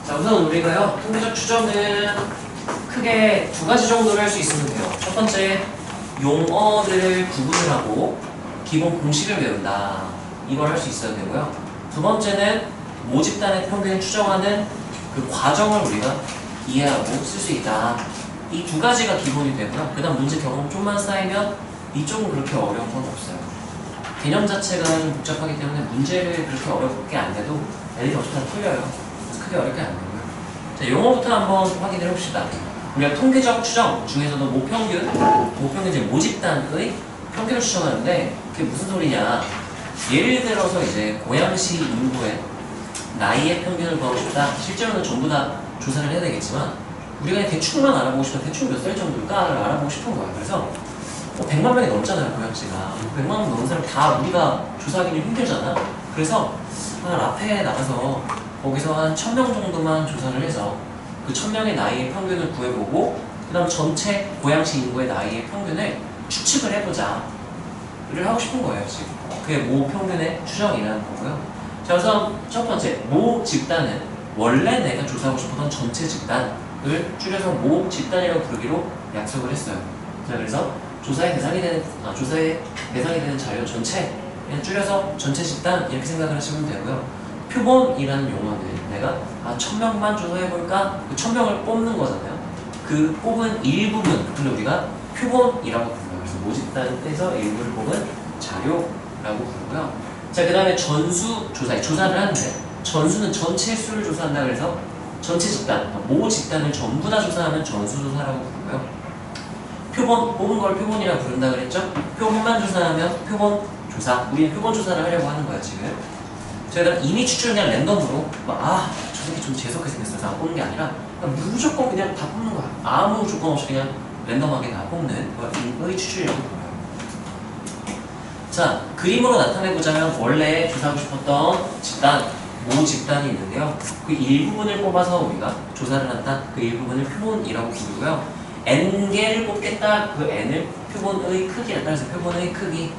자, 우선 우리가요, 통계적 추정은 크게 두 가지 정도를 할 수 있으면 돼요. 첫 번째, 용어들을 구분을 하고 기본 공식을 배운다. 이걸 할 수 있어야 되고요. 두 번째는 모집단의 평균을 추정하는 그 과정을 우리가 이해하고 쓸 수 있다. 이 두 가지가 기본이 되고요. 그 다음 문제 경험 좀만 쌓이면 이쪽은 그렇게 어려운 건 없어요. 개념 자체가 좀 복잡하기 때문에 문제를 그렇게 어렵게 안 내도 애들이 어차피 다 틀려요. 그래서 크게 어렵게 안 되고요. 자, 용어부터 한번 확인을 해봅시다. 우리가 통계적 추정 중에서도 모평균 이제 모집단의 평균을 추정하는데 그게 무슨 소리냐? 예를 들어서 이제 고양시 인구의 나이의 평균을 구하고 싶다. 실제로는 전부 다 조사를 해야 되겠지만 우리가 그냥 대충만 알아보고 싶으면 대충 몇 살 정도일까를 알아보고 싶은 거야. 그래서 100만 명이 넘잖아요, 고양시가. 100만 명 넘는 사람 다 우리가 조사하기는 힘들잖아. 그래서 라페에 나가서 거기서 한 1000명 정도만 조사를 해서 그 1000명의 나이의 평균을 구해보고 그 다음 전체 고양시 인구의 나이의 평균을 추측을 해보자 를 하고 싶은 거예요, 지금. 그게 모 평균의 추정이라는 거고요. 자, 우선 첫 번째, 모 집단은 원래 내가 조사하고 싶었던 전체 집단을 줄여서 모 집단이라고 부르기로 약속을 했어요. 자, 그래서 조사의 대상이 되는 자료 전체, 그냥 줄여서 전체 집단 이렇게 생각을 하시면 되고요. 표본이라는 용어는 내가 1000명만 조사해볼까? 그 1000명을 뽑는 거잖아요. 그 뽑은 일부분, 근데 우리가 표본이라고 불러요. 그래서 모집단에서 일부를 뽑은 자료라고 부르고요. 자, 그 다음에 전수 조사, 조사를 하는데 전수는 전체 수를 조사한다 그래서 전체 집단, 모 집단을 전부 다 조사하면 전수조사라고 부르고요. 표본, 뽑은 걸 표본이라고 부른다 그랬죠? 표본만 조사하면 표본 조사. 우리는 표본 조사를 하려고 하는 거야, 지금. 저희가 이미 추출을 그냥 랜덤으로 저 새끼 좀 재수없게 생겼어. 다 뽑는 게 아니라 그냥 무조건 그냥 다 뽑는 거야. 아무 조건 없이 그냥 랜덤하게 다 뽑는 의 추출이라고 불러요. 자, 그림으로 나타내보자면 원래 조사하고 싶었던 집단, 모 집단이 있는데요. 그 일부분을 뽑아서 우리가 조사를 한다. 그 일부분을 표본이라고 부르고요. n개를 뽑겠다. 그 n을 표본의 크기에 따라서 표본의 크기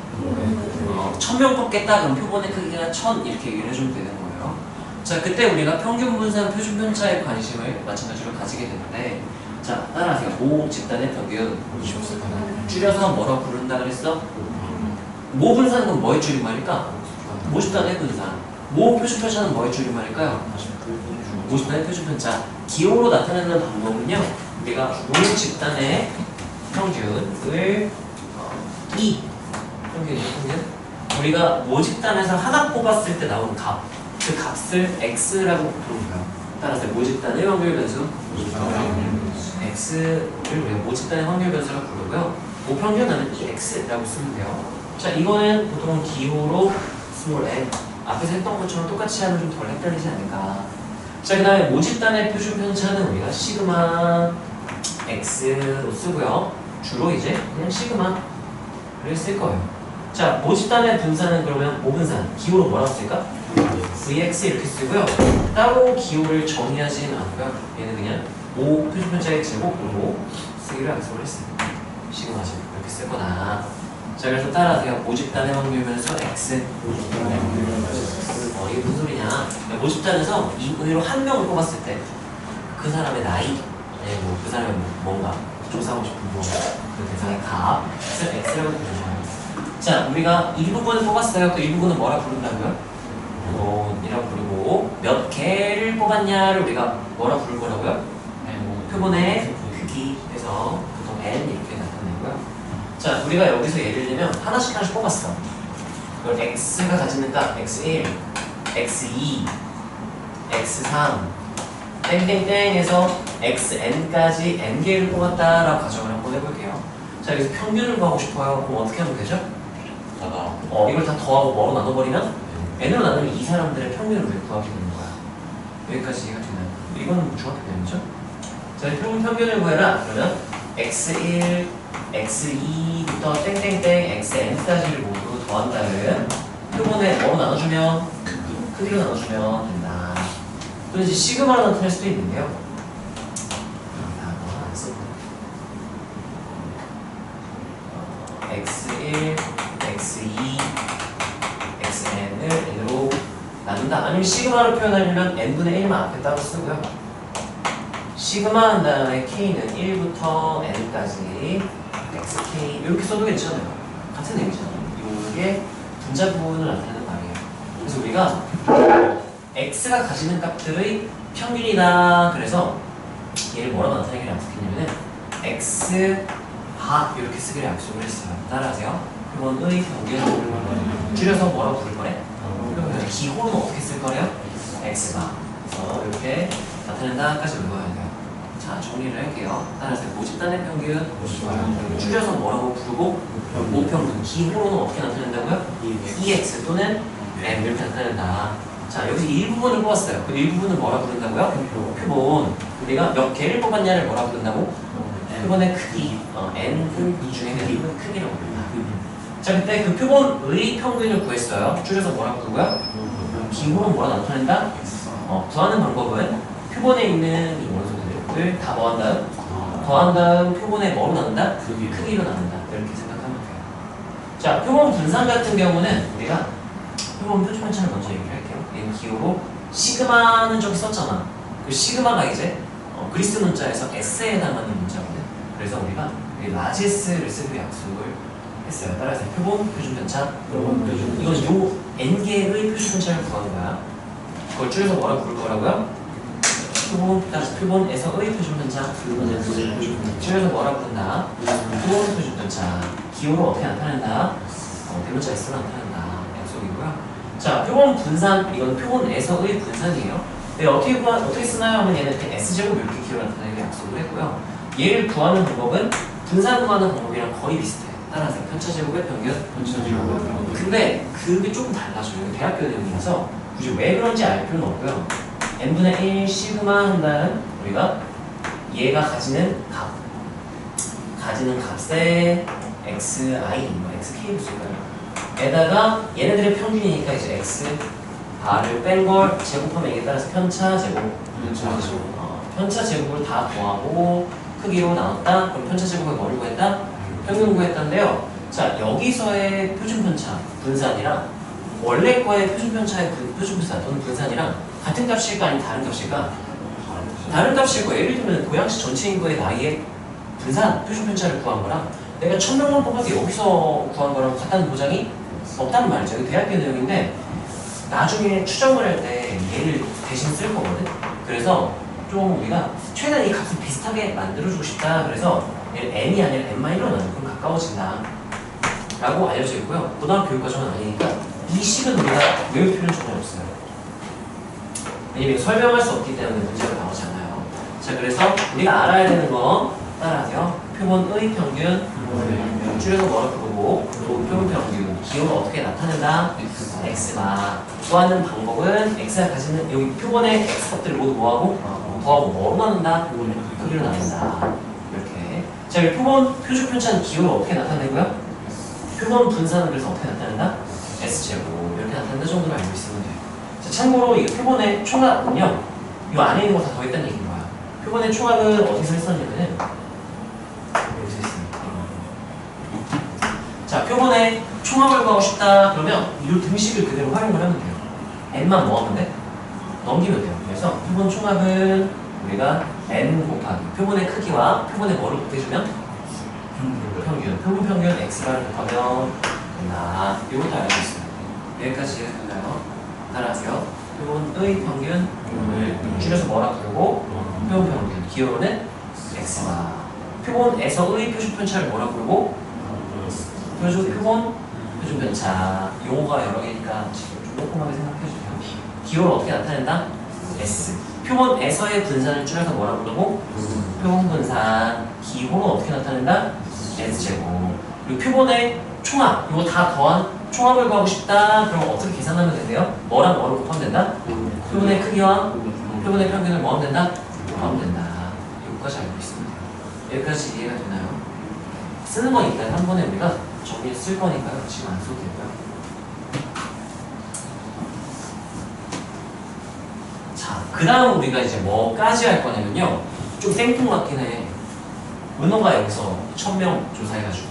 1000명 뽑겠다. 그럼 표본의 크기가 1000 이렇게 얘기를 해주면 되는 거예요. 자, 그때 우리가 평균 분산 표준 편차에 관심을 마찬가지로 가지게 되는데 자, 따라하세요. 모 집단의 평균 줄여서 뭐라고 부른다 그랬어? 모 분산은 그럼 뭐의 줄임말일까? 모 집단의 분산. 모 표준 편차는 뭐의 줄임말일까요? 모 집단의 표준 편차. 기호로 나타내는 방법은요. 우리가 모 집단의 평균을 평균 우리가 모 집단에서 하나 뽑았을 때 나오는 값, 그 값을 x라고 부르고요. 따라서 모 집단의 확률 변수 x를 우리가 모 집단의 확률 변수라고 부르고요. 모 평균은 x라고 쓰면 돼요. 자, 이거는 보통 기호로 스몰 n 앞에서 했던 것처럼 똑같이 하면 좀 덜 헷갈리지 않을까. 자, 그 다음에 모 집단의 표준 편차는 우리가 시그마 x로 쓰고요. 주로 이제 그냥 시그마를 쓸 거예요. 자, 모 집단의 분산은 그러면 모 분산 기호로 뭐라고 쓸까? vx 이렇게 쓰고요. 따로 기호를 정의하지는 않고요. 얘는 그냥 모 표준 편차의 제곱으로 쓰기로 약속을 했어요. 시그마죠. 이렇게 쓸 거다. 자, 그래서 따라하세요. 모 집단의 확률 변수 x. 이게 무슨 소리냐? 모 집단에서 의로 한 명을 뽑았을 때 그 사람의 나이, 그 사람의 뭔가 조사하고 싶은 그 대상의 값을 x라고 부르는 거예요. 자, 우리가 일부분을 뽑았어요. 그 일부분은 뭐라 부른다고요? 이라고 부르고 몇 개를 뽑았냐를 우리가 뭐라 부를 거라고요? 표본의 크기 해서 보통 n 이렇게 나타내고요. 자, 우리가 여기서 예를 들면 하나씩 뽑았어. 그걸 x가 가지는 값 x1, x2, x3 땡땡땡에서 xn까지 n개를 뽑았다라고 가정을 한번 해볼게요. 자, 여기서 평균을 구하고 싶어요. 그럼 어떻게 하면 되죠? 이걸 다 더하고 뭐로 나눠버리면 n으로 나누면 이 사람들의 평균을 왜 구하게 되는 거야. 여기까지 이해가 되나요? 이건 중학교 때문이죠? 자, 평균을 구해라. 그러면 x1, x2부터 땡땡땡 xn까지를 모두 더한다는 표본에 뭐로 나눠주면 크기로 나눠주면 된다. 또 이제 시그마로 나타낼 수도 있는데요. x1, x2, xn을 n으로 나누 나눈다. 아니면 시그마로 표현하려면 n분의 1만 앞에 따로 쓰고요. 시그마 한 다음에 k는 1부터 n까지 xk 이렇게 써도 괜찮아요. 같은 의미잖아요. 이게 분자 부분을 나타내는 말이에요. 그래서 우리가 x가 가지는 값들의 평균이다. 그래서 얘를 뭐라고 나타내기를 약속했냐면은 x 바 이렇게 쓰기를 약속을 했어요. 따라하세요. 표본의 평균 줄여서 뭐라고 부를 거래? 기호는 어떻게 쓸 거래요? x바. 그래서 이렇게 나타낸다까지 외워야 돼요. 자, 정리를 할게요. 따라서 모집단의 평균 줄여서 뭐라고 부르고 모평균 기호로는 어떻게 나타낸다고요? EX 또는 M 이렇게 나타낸다. 자, 여기서 일부분을 뽑았어요. 그 일부분을 뭐라 부른다고요? 표본. 우리가 몇 개를 뽑았냐를 뭐라 부른다고? 표본의 크기. N 중에 크기라고 부른다. 자, 그때 그 표본의 평균을 구했어요. 줄여서 뭐라 부르고요? 기호는 뭐라 나타낸다? 구하는 방법은 표본에 있는 이 원소들을 다 뭐한 다음? 더한 다음 표본에 뭐로 나눈다? 크기로 나눈다. 이렇게 생각하면 돼요. 자, 표본 분산 같은 경우는 우리가 표본 표준편차를 먼저 얘기를 할게요. 얘는 기호로 시그마는 저기 썼잖아. 그 시그마가 이제 그리스 문자에서 S에 해당하는 문자거든. 그래서 우리가 라지 S를 쓰기로 약속을 했어요. 따라서 표본 표준편차. 이건 요 n개의 표준편차를 구한 거야. 그걸 줄여서 뭐라 부를 거라고요? 표본, 따라서 표본에서의 표준편차. 줄여서 뭐라 부른다? 표본 표준편차. 기호로 어떻게 나타낸다? 대문자 S로 나타낸다. 약속이고요. 자, 표본 분산, 이건 표본에서의 분산이에요. 네, 어떻게 쓰나요? 하면 얘는 이렇게 S제곱 이렇게 기호로 나타내기로 약속을 했고요. 얘를 구하는 방법은 분산 구하는 방법이랑 거의 비슷해요. 따라서 편차제곱의 평균. 근데 그게 조금 달라져요. 대학교 내용이라서 굳이 왜 그런지 알 필요는 없고요. n분의 1 시그마 한다는 우리가 얘가 가지는 값의 xi, xk로 쓸까요? 에다가 얘네들의 평균이니까 이제 x 바를 뺀 걸 제곱하면 이게 따라서 편차 제곱. 편차 제곱을 다 더하고 크기로 나눴다. 그럼 편차 제곱을 뭐를 구했다? 평균 구했다인데요. 자, 여기서의 표준편차 분산이랑 원래 거의 표준편차의 표준분산 또는 분산이랑 같은 값일까 아니면 다른 값일까? 다른 값일 거예요. 예를 들면 고양시 전체 인구의 나이의 분산 표준편차를 구한 거랑 내가 1000명만 뽑아서 여기서 구한 거랑 같다는 보장이 없다는 말이죠. 이거 대학교 내용인데 나중에 추정을 할 때 얘를 대신 쓸 거거든. 그래서 좀 우리가 최대한 이 값을 비슷하게 만들어주고 싶다. 그래서 얘를 n이 아니라 n-1로 나누면 그럼 가까워진다 라고 알려져 있고요. 고등학교 교육과정은 아니니까 이 식은 우리가 외울 필요는 전혀 없어요. 왜냐면 설명할 수 없기 때문에 문제가 나오지 않아요. 자, 그래서 우리가 알아야 되는 거 따라하세요. 표본의 평균 줄여서 뭐라 부르고 표본 평균 기호가 어떻게 나타낸다? x바. 구하는 방법은 x가 가지는 여기 표본의 x값들을 모두 뭐하고? 더하고 뭐로 나눈다? 크기로 나눈다. 이렇게. 자, 여기 표본 표준편차는 기호를 어떻게 나타내고요? 표본 분산은 그래서 어떻게 나타낸다? S제곱 이렇게 나타낸다 정도로 알고 있으면 돼요. 자, 참고로 이 표본의 총합은요, 이 안에 있는 거 다 더했다는 얘기인 거야. 표본의 총합은 어디서 했었냐면은 여기서 했습니다. 자, 표본의 총합을 구하고 싶다 그러면 이 등식을 그대로 활용을 하면 돼요. n만 모으면 돼? 넘기면 돼요. 그래서 표본 총합은 우리가 n 곱하기 표본의 크기와 표본의 뭐를 곱해주면 평균, 표본 평균 x를 곱하면 된다. 이것도 알고 있어요. 여기까지 이해가 됐나요? 따라하세요. 표본의 평균을 줄여서 뭐라 부르고 표본 평균, 기호로는 x가. 표본에서의 표준편차를 뭐라 부르고 표본 표준편차. 용어가 여러 개니까 좀 꼼꼼하게 생각해주세요. 기호를 어떻게 나타낸다? S. 표본에서의 분산을 줄여서 뭐라 부르고 표본 분산. 기호는 어떻게 나타낸다? S제곱. 그리고 표본의 총합, 이거 다 더한 총합을 구하고 싶다. 그럼 어떻게 계산하면 된대요? 뭐랑 뭐를 곱하면 된다? 표본의 크기와 표본의 평균을 뭐하면 된다? 곱하면 된다. 여기까지 알고 있습니다. 여기까지 이해가 되나요? 쓰는 건 일단 한 번에 우리가 정리해 쓸 거니까요. 지금 안 써도 되고요. 자, 그 다음 우리가 이제 뭐까지 할 거냐면요. 좀 생뚱맞긴 해. 은호가 여기서 1000명 조사해가지고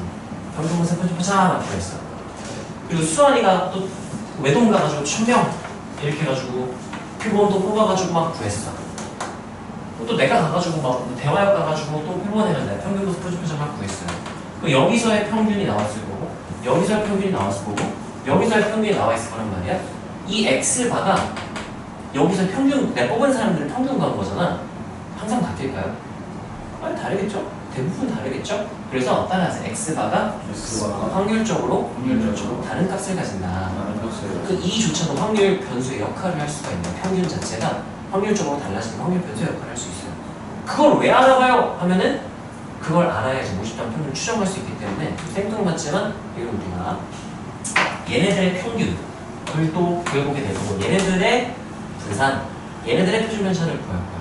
평균분산 표준편차 맞추고 했어. 그리고 수환이가 또 외동 가가지고 1000명 이렇게 해가지고 표본도 뽑아가지고 막 구했어. 또 내가 가가지고 막 대화역 가가지고 또 표본해면 평균도 표준편차 막 구했어요. 그럼 여기서의 평균이 나왔을 거고, 여기서의 평균이 나왔을 거고, 여기서의 평균이 나와 있을 거란 말이야. 이 X바가 여기서 평균, 내가 뽑은 사람들을 평균 구한 거잖아. 항상 같을까요? 아니, 다르겠죠? 대부분 다르겠죠? 그래서 따라서 X바가 확률적으로 다른 값을 가진다. 그 이조차도 확률 변수의 역할을 할 수가 있는 평균 자체가 확률적으로 달라지는 확률 변수의 역할을 할 수 있어요. 그걸 왜 알아봐요? 하면은 그걸 알아야지 50단 평균을 추정할 수 있기 때문에 생뚱맞지만 이걸 우리가 얘네들의 평균을 또 구해보게 될 거고 얘네들의 분산, 얘네들의 표준 편차를 구할 거야.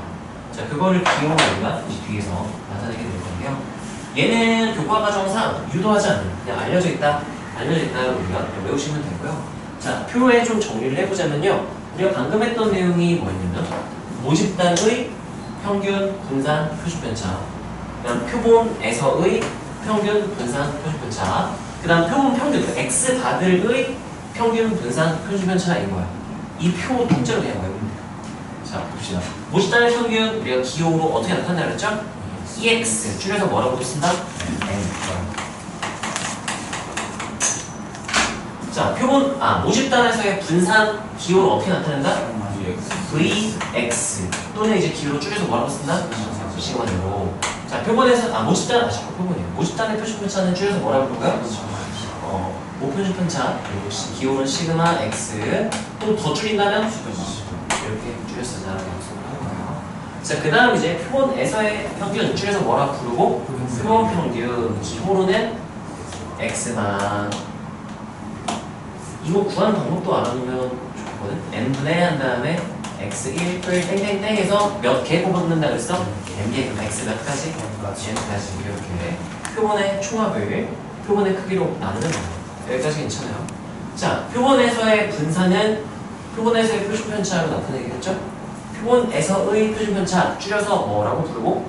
자, 그거를 기호로 우리가 뒤에서 나타내게 될 건데요. 얘는 교과 과정상 유도하지 않는, 그냥 알려져 있다를 우리가 외우시면 되고요. 자, 표에 좀 정리를 해보자면요. 우리가 방금 했던 내용이 뭐였냐면 모집단의 평균 분산 표준 편차, 그다음 표본에서의 평균 분산 표준 편차, 그다음 표본 평균 X 바들의 평균 분산 표준 편차인 거야. 이 표 통째로 그냥 외우면 돼요. 자, 봅시다. 모집단의 평균 우리가 기호로 어떻게 나타낸다 그랬죠? EX 줄여서 뭐라고 쓴다? N. 자, 표본 모집단에서의 분산 기호로 어떻게 나타낸다? VX 또는 이제 기호로 줄여서 뭐라고 쓴다? 시그마대로. 자, 표본에서 모집단 자꾸 표본이에요. 모집단의 표준 편차는 줄여서 뭐라고 부르고요? 모표준 편차 그리고 기호는 시그마 X 또 더 줄인다면 이렇게 줄여서 나라고 약속을 하는 거예요. 자, 그 다음 이제 표본에서의 평균 줄여서 뭐라고 부르고 표본 평균 기호로는 X만. 이거 구하는 방법도 알아두면 좋거든. n분의 한 다음에 x1을 땡땡땡 해서 몇 개 뽑는다 그랬어? n개 그럼 x 몇 가지? n까지 이렇게 표본의 총합을 표본의 크기로 나누는 거예요. 여기까지 괜찮아요. 자, 표본에서의 분산은 표본에서의 표준편차로 나타내겠죠? 표본에서의 표준편차 줄여서 뭐라고 부르고?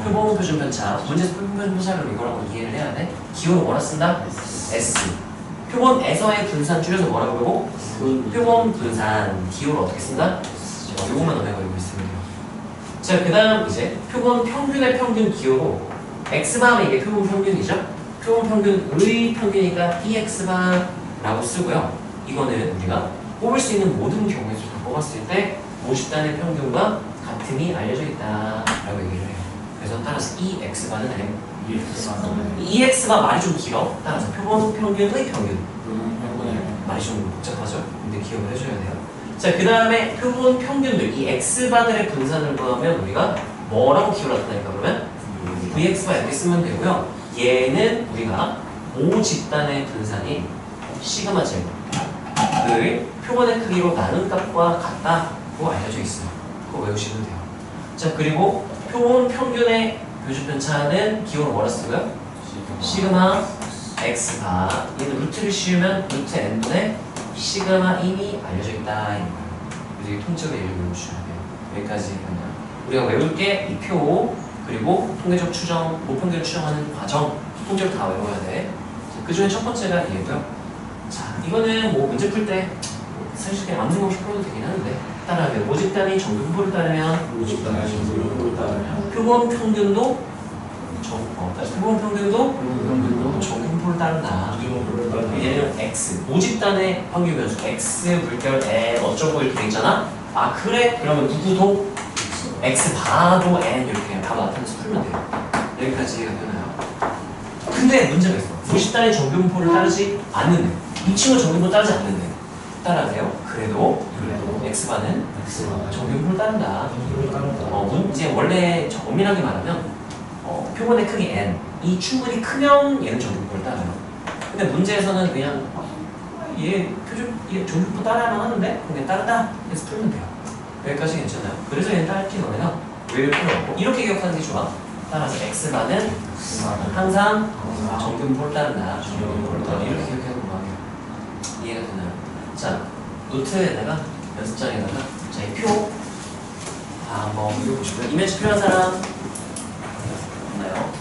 표본 표준편차. 문제에서 표본 표준편차를 이거라고 이해를 해야 돼. 기호로 뭐라 쓴다? S. 표본에서의 분산 줄여서 뭐라고 부르고? 표본 분산. 기호로 어떻게 쓴다? 이것만 너네가 알고 있으면 돼요. 자, 그 다음 이제 표본 평균의 평균 기호로 X바는 이게 표본 평균이죠? 표본 평균의 평균이니까 EX바라고 쓰고요. 이거는 우리가 뽑을 수 있는 모든 경우에서 뽑았을 때 50단의 평균과 같음이 알려져 있다라고 얘기를 해요. 그래서 따라서 EX바는 EX바 말이 좀 길어. 따라서 표본 평균의 평균. 말이 좀 복잡하죠? 근데 기억을 해줘야 돼요. 자, 그 다음에 표본 평균들, 이 X바들의 분산을 구하면 우리가 뭐라고 기호를 나타낼까 그러면? VX바 이렇게 쓰면 되고요. 얘는 우리가 모집단의 분산이 시그마 제곱을 표본의 크기로 나눈 값과 같다고 알려져 있어요. 그거 외우시면 돼요. 자, 그리고 표본 평균의 표준편차는 기호로 뭐라 쓰고요? 시그마 X바. 얘는 루트를 씌우면 루트 n분의 시그마 인이 알려져 있다. 그래서 통째로 얘를 외우셔야 돼요. 여기까지 그냥 우리가 외울 게 이 표 그리고 통계적 추정, 모평균을 추정하는 과정 통째로 다 외워야 돼. 그 중에 첫 번째가 얘고요. 자, 이거는 뭐 문제 풀 때 사실 그냥 아무 생각 없이 풀어도 되긴 하는데 따라하면 모집단이 정분포를 따르면 표본 평균도 표본 평균도 정분포를 따른다. 얘는 X 모집단의 평균 변수 X 물결 N 어쩌고 이렇게 돼 있잖아. 아, 그래? 그러면 누구도 X 바도 N 이렇게 그냥 바로 나타내서 풀면 돼요. 여기까지 이해가 되나요? 근데 문제가 있어. 모집단의 정분포를 따르지 않는 애. 이 친구 정분포를 따르지 않는 애. 따라하세요. 그래도 X바는 정분포를 따른다. 문제 원래 엄밀하게 말하면 표본의 크기 n이 충분히 크면 얘는 정분포를 따라요. 근데 문제에서는 그냥 얘 정분포 따라야만 하는데 그냥 따른다 해서 풀면 돼요. 여기까지 괜찮아요. 그래서 얘는 딸기 너네가 왜 필요 없고 이렇게 기억하는 게 좋아. 따라서 X바는 항상 정분포를 따른다. 정분포를 따른다. 이렇게 기억해서 공부하게요. 이해가 되나요? 자, 노트에다가 연습장에다가 자, 이 표 한번 읽어보시고요. 이미지 필요한 사람 없나요?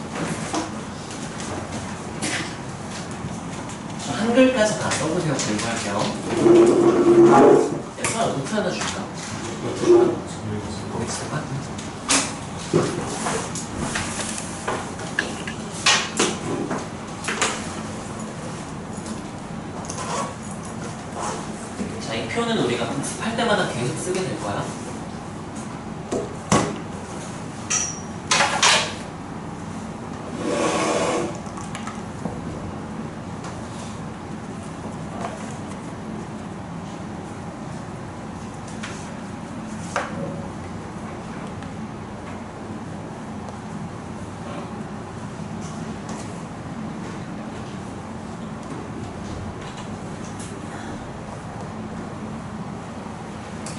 한글까지 다 써보세요. 공부할게요. 노트 하나 줄까? 거기 있을까? 자, 이 표는 우리가 복습할 때마다 계속 쓰게 될 거야.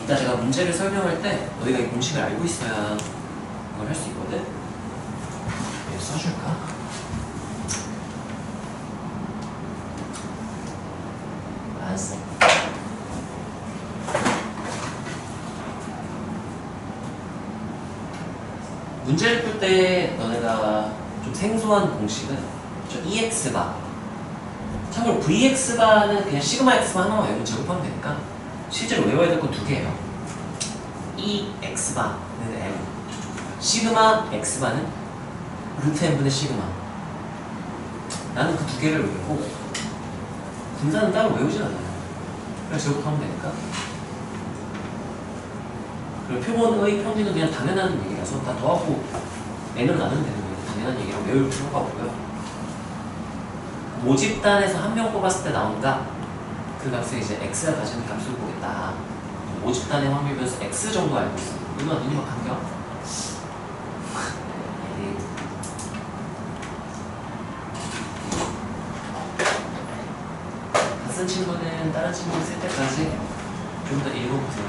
이따 제가 문제를 설명할 때 너희가 이 공식을 알고 있어야 이걸 할 수 있거든? 얘 써줄까? 알았어. 문제를 풀 때 너네가 좀 생소한 공식은 저 EX바, 참고로 VX바는 그냥 시그마 X바 하나만 외우면 제곱하면 되니까 실제로 외워야 될 건 두 개예요. EX바는 M, 시그마 X바는 루트 M분의 시그마. 나는 그 두 개를 외우고 분산은 따로 외우진 않아요. 그냥 제곱하면 되니까. 그리고 표본의 평균은 그냥 당연한 얘기라서 다 더하고 N을 나누면 되는 거예요. 당연한 얘기라고 외울 필요가 없고요. 모집단에서 한 명 뽑았을 때 나온 값, 그 값을 이제 X가 가지는 값을 보겠다. 모집단의 확률 변수 X 정도 알고 있어. 얼마나 눈이 막 감겨? 다 쓴 친구는 다른 친구 쓸 때까지 좀 더 읽어보세요.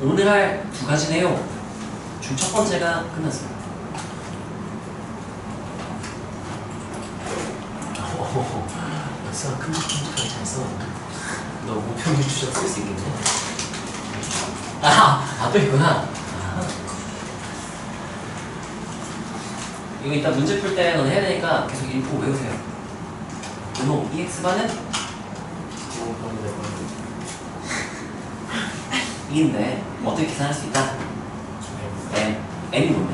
오늘 할 두 가지 내용 중 첫 번째가 끝났어요. 역사가 큼직큼직하게 잘 써. 너 목표물 주적 쓸 수 있겠네. 또 있구나. 이거 이따 문제 풀 때 넌 해야 되니까 계속 읽고 외우세요. 요놈 EX바는 E인데 어떻게 계산할 수 있다? N이 뭐냐?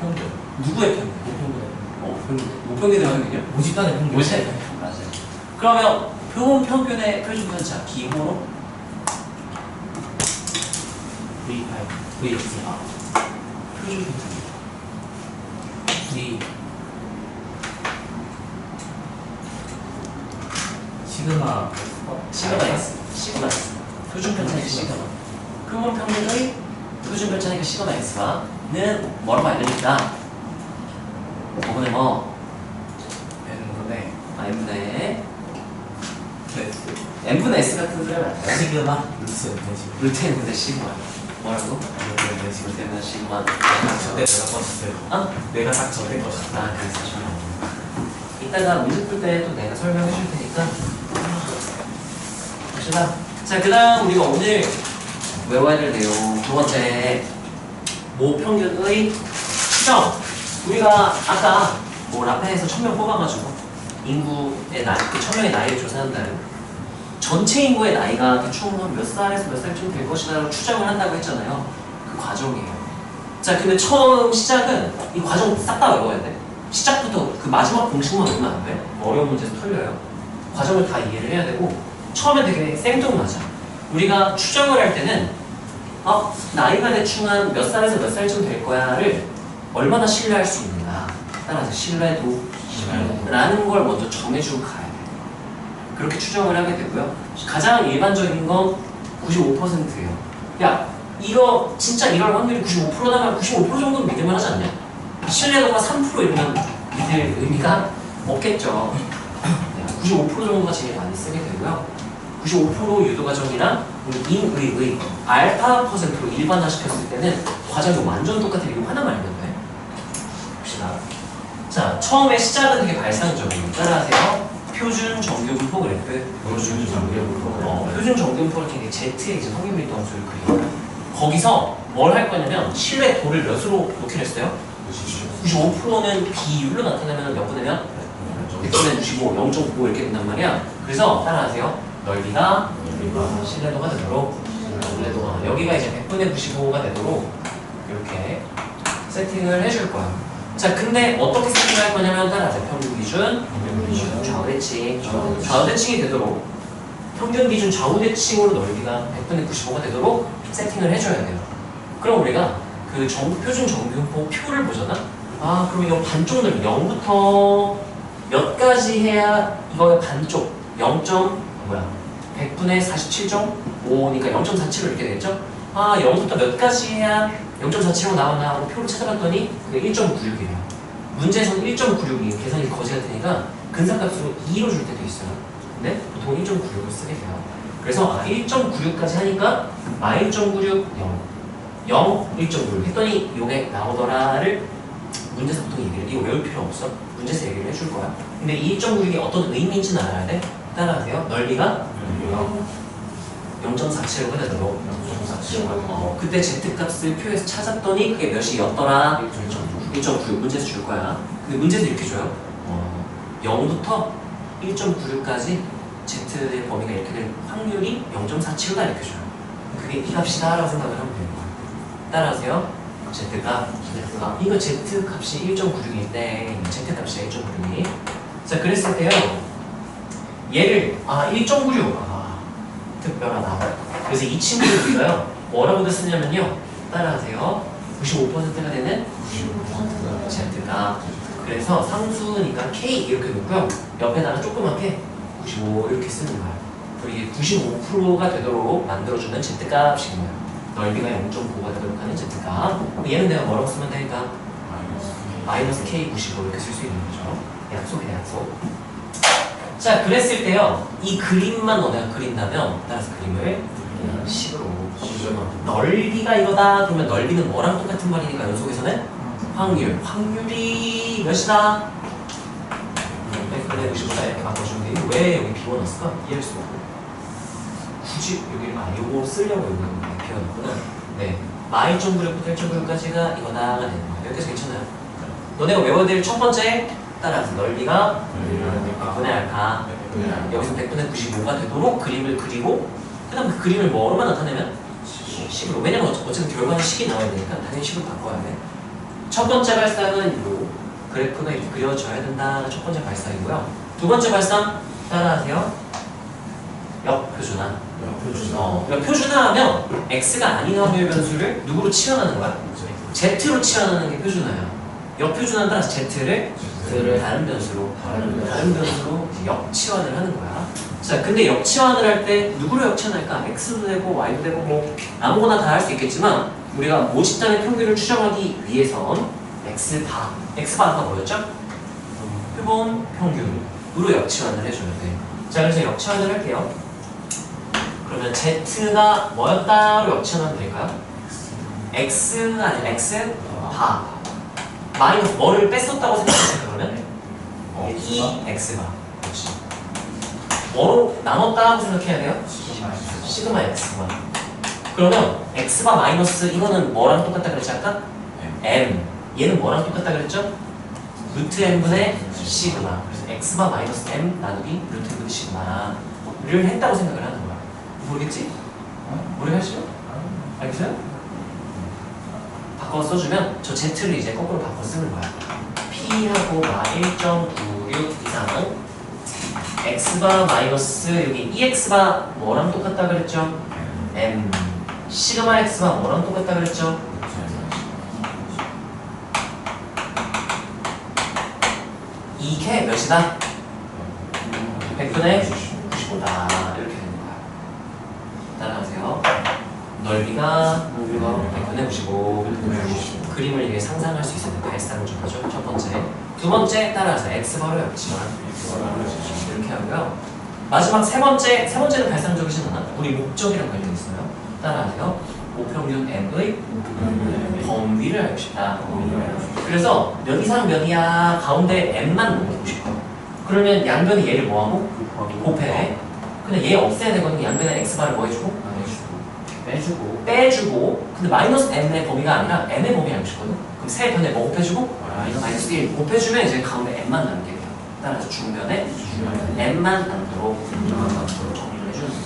평균. 누구의 평균? 평균. 모평균의 평균이요? 모집단의 평균. 모집단의 평균. 맞아요. 그러면 표본 평균의 표준 편차 기호로 VX. 표준 편차. V. 시그마. 시그마 X. 시그마 X. 표준 편차니까 시그마. 표본 평균의 표준 편차니까 시그마 X는 뭐라고 알려줄까? 저번에 뭐? N분의 N분의 S 같은 소리 하면 안 돼. 시그마. 루트 N분의 시그마. 뭐라고? 루트 N분의 시그마. 저때 내가 껐었어요. 어? 내가 딱 저때 껐었어. 그래서 좋아. 이따가 문제 풀 때 또 내가 설명해 줄 테니까 봅시다. 자, 그 다음 우리가 오늘 외워야 될 내용 두 번째 모평균의 추정. 우리가 아까 뭐 라펜에서 1000명 뽑아가지고 인구의 나이, 그 1000명의 나이를 조사한다는 전체 인구의 나이가 대충 몇 살에서 몇 살쯤 될 것이다라고 추정을 한다고 했잖아요. 그 과정이에요. 자, 근데 처음 시작은 이 과정 싹 다 외워야 돼. 시작부터 그 마지막 공식만 외우면 안 돼. 어려운 문제에서 털려요. 과정을 다 이해를 해야 되고 처음에 되게 생뚱맞아. 우리가 추정을 할 때는 나이가 대충 한 몇 살에서 몇 살쯤 될 거야를 얼마나 신뢰할 수 있는가. 따라서 신뢰도라는 걸 먼저 정해주고 가야 돼. 그렇게 추정을 하게 되고요. 가장 일반적인 건 95%예요. 야, 이거 진짜 이럴 확률이 95%라면 95% 정도는 믿을만 하지 않냐? 신뢰도가 3% 이러면 믿을 의미가 없겠죠. 95% 정도가 제일 많이 쓰게 되고요. 95% 유도 과정이랑 인의의 알파 퍼센트로 일반화시켰을 때는 과정이 완전 똑같아. 이거 하나만 알면 돼. 봅시다. 자, 처음에 시작은 되게 발상적이에요. 따라하세요. 표준 정규분포 그래프. 표준 정규분포. 표준 정규분포를 이렇게 Z의 이제 성인밀도 함수를 그려요. 거기서 뭘 할 거냐면 신뢰도를 몇으로 놓기로 했어요? 95%는 비율로 나타내면 몇 분의 몇? 100분의 95, 0.95 이렇게 된단 말이야. 그래서 따라하세요. 넓이가 신뢰도가 되도록 신뢰도가 여기가 이제 100분의 95가 되도록 이렇게 세팅을 해줄 거야. 자, 근데 어떻게 세팅할 거냐면 따라하세요. 평균 기준, 좌우대칭, 좌우대칭이 되도록 평균 기준 좌우대칭으로 넓이가 100분의 95가 되도록 세팅을 해줘야 돼요. 그럼 우리가 그 표준 정비용법 표를 보잖아? 아, 그럼 이거 반쪽 넓이 0부터 몇 가지 해야 이거의 반쪽 100분의 47.5니까 0.47로 이렇게 되겠죠? 아, 0부터 몇 가지 해야 0.47로 나오나 하고 표를 찾아봤더니 그게 1.96이에요. 문제에서는 1.96이 계산이 거지가 되니까 근사값으로 2로 줄 때도 있어요. 근데 보통 1.96을 쓰게 돼요. 그래서 1.96까지 하니까 -1.96, 0, 1.96 했더니 요게 나오더라를 문제에서 보통 얘기를 이거 외울 필요 없어. 문제에서 얘기를 해줄 거야. 근데 이 1.96이 어떤 의미인지는 알아야 돼. 따라하세요. 넓이가 0.47로 되도록 그때 Z값을 표에서 찾았더니 그게 몇이었더라? 1.96 문제에서 줄 거야. 근데 문제에서 이렇게 줘요. 0부터 1.96까지 Z의 범위가 이렇게 될 확률이 0.47다 이렇게 줘요. 그게 이 값이다 라고 생각을 하면 되는 거야. 따라하세요. Z값 이거 Z값이 1.96인데 Z값이 1.96이 자, 그랬을 때요 얘를 1.96 특별하다. 그래서 이 친구를 우리가요 뭐라고 쓰냐면요 따라하세요 95%가 되는 Z값. 그래서 상수니까 K 이렇게 놓고요 옆에다가 조그맣게 95 이렇게 쓰는 거야. 그리고 이게 95%가 되도록 만들어주는 Z값인 거예요. 넓이가 0.9가 되도록 하는 Z값. 얘는 내가 뭐라고 쓰면 되니까 마이너스 K 95 이렇게 쓸 수 있는 거죠. 약속이네 약속. 자, 그랬을 때요 이 그림만 너네가 그린다면 따라서 그림을 식으로 넓이가 이거다 그러면 넓이는 뭐랑 똑같은 말이니까 연속에서는 확률이 몇이다? 100분의 95다 이렇게 바꿔주는데 이거 왜 여기 비워놨을까? 이해할 수가 없고 굳이 여기를 요거 쓰려고 여기 비워놨구나. 네, -1.96부터 1.96까지가 이거다가 되는 거예요. 여기까지 괜찮아요? 너네가 외워야 될 첫 번째 따라서 넓이가 100분의 알파 여기서 100분의 95가 되도록 그림을 그리고 그 다음 그 그림을 뭐로만 나타내면? 식으로. 왜냐면 어쨌든 결과는 식이 나와야 되니까 당연히 식으로 바꿔야 돼. 첫 번째 발상은 요 그래프가 이렇게 그려져야 된다는 첫 번째 발상이고요. 두 번째 발상 따라하세요. 역표준화. 표준화하면 x가 아닌 확률 변수를 누구로 치환하는 거야? z로 치환하는 게 표준화야. 역표준화는 따라서 z를 다른 변수로 역치환을 하는 거야. 자, 근데 역치환을 할 때 누구로 역치환할까? x도 되고 y도 되고 뭐 아무거나 다 할 수 있겠지만 우리가 모집단의 평균을 추정하기 위해선 x바가 뭐였죠? 표본 평균으로 역치환을 해줘야 돼. 자, 그래서 역치환을 할게요. 그러면 z가 뭐였다로 역치환하면 될까요? x가 아니라 x바 마이너스 뭐를 뺐었다고 생각하세요 그러면? 이 x바 그렇지. 뭐로 나눴다고 생각해야 돼요? 시그마 x바. 그러면 x바 마이너스 이거는 뭐랑 똑같다 그랬지 아까? m. 얘는 뭐랑 똑같다 그랬죠? 루트 m분의 시그마. 그래서 x바 마이너스 m 나누기 루트 m분의 시그마를 했다고 생각을 하는 거야. 모르겠지? 모르겠죠? 알겠어요? 바꿔 써주면 저 z를 이제 거꾸로 바꿔 쓰는 거야. p하고 마 1.96 이상은 x바 마이너스 여기 2x바 뭐랑 똑같다 그랬죠? m. 시그마 x바 뭐랑 똑같다 그랬죠? 이게 몇이다? 100분의 95다 이렇게 되는 거야. 따라하세요. 넓이가 100분의 95 그림을 이게 상상할 수 있어야 돼. 발상을 좀 하죠. 첫 번째. 두 번째 따라서 x바로 역치환 이렇게 하고요. 마지막 세 번째는 발상적이진 않아. 우리 목적이랑 관련이 있어요. 따라하세요. 모평균 m의 범위를 알고 싶다. 그래서 몇 이상 몇이야 가운데 m만 놓고 싶어. 그러면 양변에 얘를 뭐하고? 곱해. 근데 얘 없애야 되거든. 양변에 x바를 뭐 해주고? 빼주고. 근데 마이너스 m의 범위가 아니라 m의 범위 알고 싶거든. 그럼 세 변에 뭐 곱해주고? 마이너스 1 곱해주면 이제 가운데 m만 남게 돼요. 따라서 중변에 n만 남도록 정리를 해주는 거야.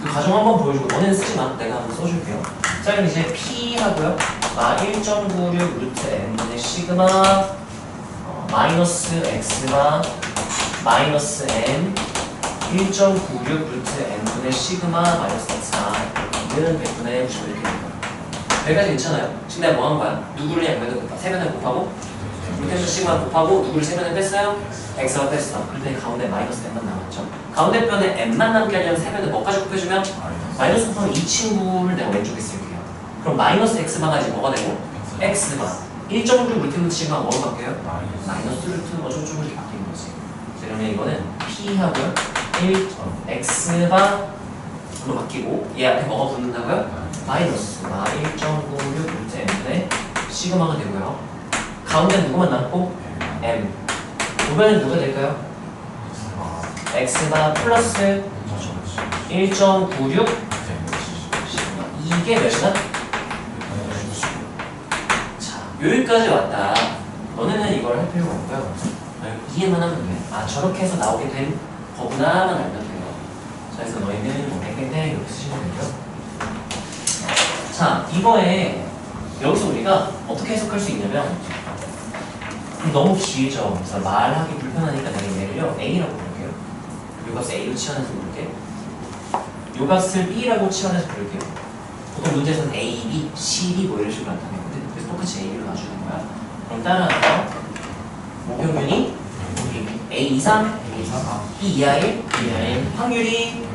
그 과정 한번 보여주고 너는 쓰지 마. 내가 한번 써줄게요. 자 그럼 이제 p 하고요. 1.96 루트 n분의 시그마 마이너스 x가 마이너스 n 1.96 루트 n분의 시그마 마이너스 x가 는 100분의 90 이렇게 되는 거야. 여기까지 괜찮아요? 지금 내가 뭐 한 거야? 누구를 양면을 곱하고 세면을 곱하고 루트 시그마 곱하고 누구를 세면을 뺐어요? x가 뺐어. 그랬더니 가운데 마이너스 n만 남았죠. 가운데 편에 n만 남게 하려면 세면을 뭐까지 곱해주면 마이너스 곱하면 이 친구를 내가 왼쪽에 쓸게요. 그럼 마이너스 x바가 이제 뭐가 되고 x바 1.6 루트 시그마 뭐로 바뀌어요? 마이너스 루트 어쩌고저쩌고 이렇게 바뀌는 거지. 그러면 이거는 p 하고요 1 x바로 바뀌고 얘 앞에 뭐가 붙는다고요? 마이너스가 1.96 루트 n분의 시그마가 되고요. 가운데 누구만 남고 m. 보면은 누가 될까요? x바 플러스 1.96 시그마. 이게 몇이다? 자, 여기까지 왔다. 너네는 이걸 할 필요가 없고요. 이해만 하면 돼. 아, 저렇게 해서 나오게 된 거구나만 알면 돼요. 자, 그래서 너희는 뭐 땡땡땡 이렇게 쓰시면 되고요. 자, 이거에 여기서 우리가 어떻게 해석할 수 있냐면 너무 길죠. 그래서 말하기 불편하니까 내가 얘를요 A라고 부를게요. 요 값을 A로 치환해서 부를게. 요 값을 B라고 치환해서 부를게요. 보통 문제에서는 A, B, C, D 뭐 이런 식으로 나타내거든. 그래서 똑같이 A로 놔주는 거야. 그럼 따라서 모평균이 A 이상, B 이하 1, 확률이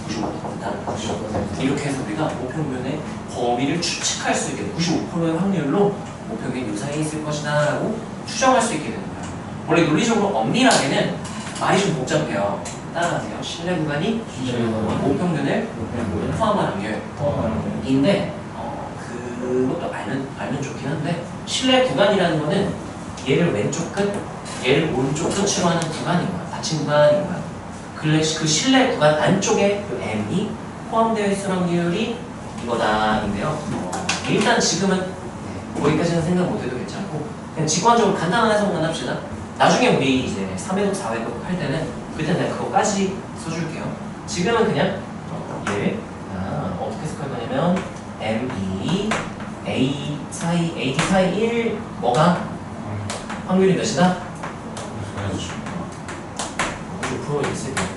95%. 이렇게 해서 우리가 모평면의 범위를 추측할 수 있게 95%의 확률로 모평균이 요 사이에 있을 것이다 라고 추정할 수 있게 되는 거예요. 원래 논리적으로 엄밀하게는 말이 좀 복잡해요. 따라하세요. 실내 구간이 모평균을 포함한 확률인데 그것도 알면 좋긴 한데 실내 구간이라는 거는 얘를 왼쪽 끝, 얘를 오른쪽 끝으로 하는 구간인 거야. 닫힌 구간인 거야. 그 실내 구간 안쪽에 그 m이 포함되어 있을 확률이 이거다인데요. 일단 지금은 거기까지는 생각 못해도 괜찮고 그냥 직관적으로 간단한 해석만 합시다. 나중에 우리 이제 3회독, 4회독 할 때는 그때 내가 그거까지 써줄게요. 지금은 그냥 얘 어떻게 해석할 거냐면 m2 a 사이, ad 사이 1 뭐가? 확률이 몇이다? 95% 있을 거예요.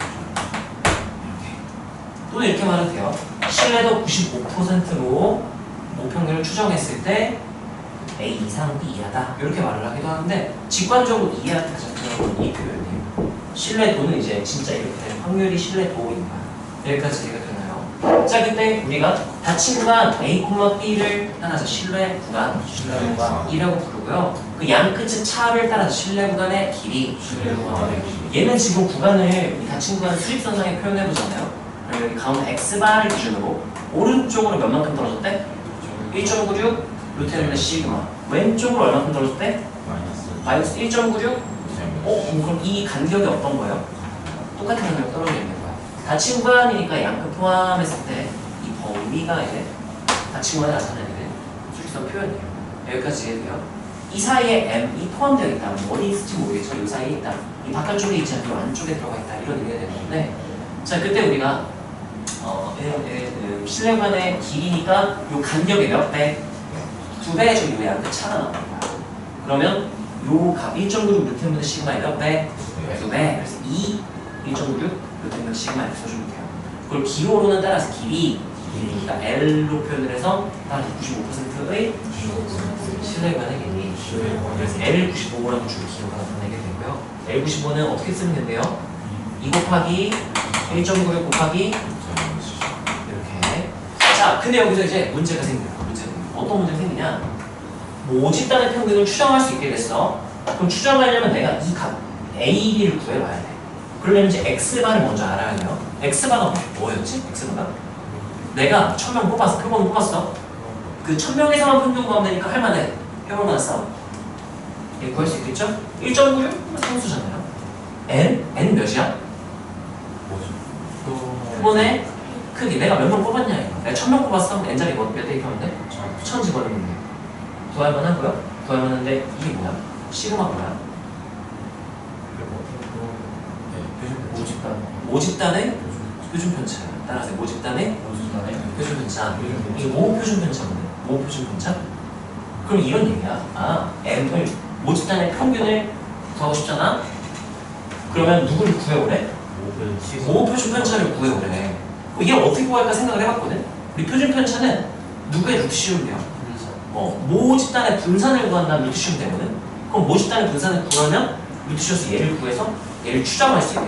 또는 이렇게 말해도 돼요. 신뢰도 95%로 모평률을 추정했을 때 A 이상 B 이하다 이렇게 말을 하기도 하는데 직관적으로 이해할 때 가장 중요한 이 표현이에요. 신뢰도는 이제 진짜 이렇게 되는 확률이 신뢰도인 거야. 여기까지 이해가 되나요? 자, 그때 우리가 닫힌 구간 A, B를 따라서 신뢰 구간 E라고 부르고요. 그 양 끝의 차를 따라서 신뢰 구간의 길이 얘는 지금 구간을 이 닫힌 구간 수직선상에 표현해 보잖아요. 그러면 여기 가운데 X바를 기준으로 오른쪽으로 몇만큼 떨어졌대? 1.96 루트 n분의 시그마. 왼쪽으로 얼마큼 떨어졌대? 마이너스 1.96? 그럼 이 간격이 어떤 거예요? 똑같은 간격 떨어져 있는 거야. 닫힌 구간이니까 양끝 포함했을 때 이 범위가 이제 닫힌 구간에 나타내는 수직선 표현이에요. 여기까지 이해돼요? 이 사이에 m이 포함되어 있다. 어디 있을지 모르겠지만 이 사이에 있다. 이 바깥쪽에 있지 않고 안쪽에 들어가 있다. 이런 의미가 되는 건데 자, 그때 우리가 실내관의 길이니까 요 간격이 몇 배? 2배 정도 양끝 차가 나오는 거야. 그러면 요 값 1.96 루트분의 시그마에 몇 배? 2배. 그래서 1.96 루트분의 시그마 이렇게 써주면 돼요. 그걸 기호로는 따라서 길이니까 L로 표현을 해서 따라서 95%의 실내관의 길이. 그래서 L95라고 줄 기호가 나타내게 되고요. L95는 어떻게 쓰면 된대요? 2 곱하기 1.96 곱하기 이렇게. 자, 근데 여기서 이제 문제가 생겨요. 어떤 문제가 생기냐? 모집단의 평균을 추정할 수 있게 됐어. 그럼 추정하려면 내가 이 값 A, B를 구해봐야 돼. 그러려면 이제 X바를 먼저 알아야 돼요. X바가 뭐였지? X바가? 내가 1000명 뽑았어. 표본을 뽑았어. 그 1000명에서만 평균 구하면 되니까 할만해. 표본만 써. 얘 구할 수 있겠죠? 1.96? 상수잖아요. N 몇이야? 표본의 크기. 내가 몇 명 뽑았냐 이거. 내가 1000명 뽑았어. N자리 몇 대입하면 돼? 1000 집어넣으면 돼. 구할만 하고요. 구할만 한데 이게 뭐야? 시그마 뭐야? 모집단의 표준 편차. 따라서 모집단의 표준 편차. 이게 모 표준 편차거든. 모 표준 편차. 그럼 이런 얘기야. 아, M을 모집단의 평균을 구하고 싶잖아. 그러면 누구를 구해오래? 모 표준 편차를 구해오래. 이게 어떻게 구할까 생각을 해봤거든. 우리 표준 편차는 누구의 루트 씌우면 모집단의 분산을 구한다는 루트 씌우면 되거든. 그럼 모집단의 분산을 구하면 루트 씌워서 얘를 구해서 얘를 추정할 수 있게.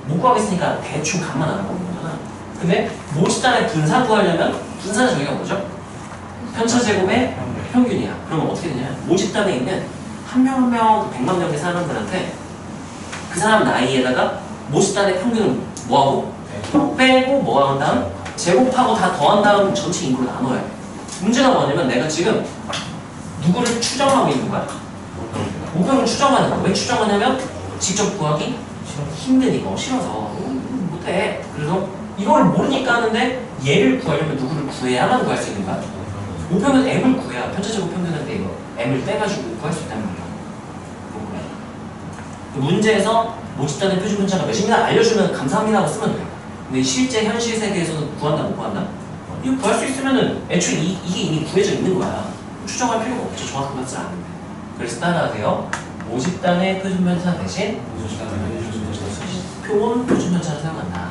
못 구하겠으니까 대충 값만 알아보는 거잖아. 근데 모집단의 분산 구하려면 분산의 정의가 뭐죠? 편차 제곱의 평균이야. 그러면 어떻게 되냐? 모집단에 있는 한 명 한 명 100만 명의 사람들한테 그 사람 나이에다가 모집단의 평균을 뭐하고? 빼고 뭐한 다음 제곱하고 다 더한 다음 전체 인구로 나눠야 돼. 문제가 뭐냐면 내가 지금 누구를 추정하고 있는 거야? 목표를 추정하는 거야. 왜 추정하냐면 직접 구하기 힘드니까 싫어서 못해. 그래서 이걸 모르니까 하는데 얘를 구하려면 누구를 구해야만 구할 수 있는 거야. 목표는 M을 구해야 편차제곱 평균한테 이거 M을 빼가지고 구할 수 있다는 거죠. 문제에서 모집단의 표준 편차가 몇입니다 알려주면 감사합니다 하고 쓰면 돼요. 근데 실제 현실 세계에서는 구한다 못 구한다? 이거 구할 수 있으면은 애초에 이게 이미 구해져 있는 거야. 추정할 필요가 없죠. 정확한 값을 아는데. 그래서 따라하세요. 모집단의 표준 편차 대신 표본 표준 편차를 사용한다.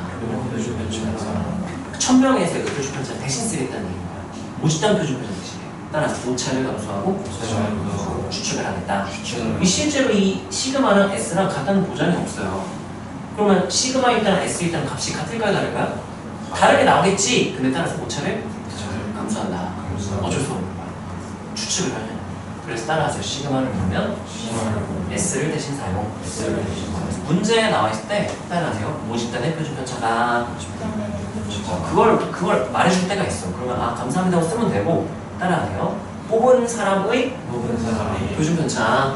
1000명에서 그 표준 편차를 대신 쓰겠다는 얘기인 거야. 모집단 표준 편차 대신에. 따라서 오차를 감소하고 추측을 하겠다. 실제로 이 시그마랑 S랑 같다는 보장이 없어요. 그러면 시그마 일단 S 일단 값이 같을까요 다를까요? 다르게 나오겠지. 근데 따라서 오차를 감소한다. 어쩔 수 없는 거야. 추측을 하냐. 그래서 따라서 시그마를 보면 S를 대신 사용. 문제에 나와 있을 때 따라하세요. 모집단의 표준 편차가 그걸 말해줄 때가 있어. 그러면 아 감사합니다 하고 쓰면 되고 따라하세요. 뽑은 사람의 표준 편차.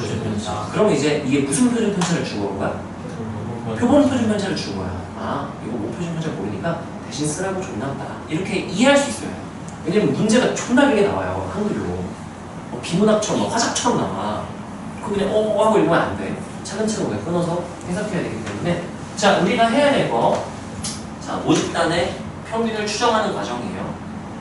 그러면 이제 이게 무슨 표준 편차를 주고 온 거야? 표본 표준 편차를 주고 거야. 아 이거 뭐 표준 편차 모르니까 대신 쓰라고 줬나 보다. 이렇게 이해할 수 있어요. 왜냐면 문제가 존나 길게 나와요. 한글로. 비문학처럼 화작처럼 나와. 그거 그냥 하고 읽으면 안 돼. 차근차근 왜 끊어서 해석해야 되기 때문에 자 우리가 해야 될 거 자 모집단의 평균을 추정하는 과정이에요.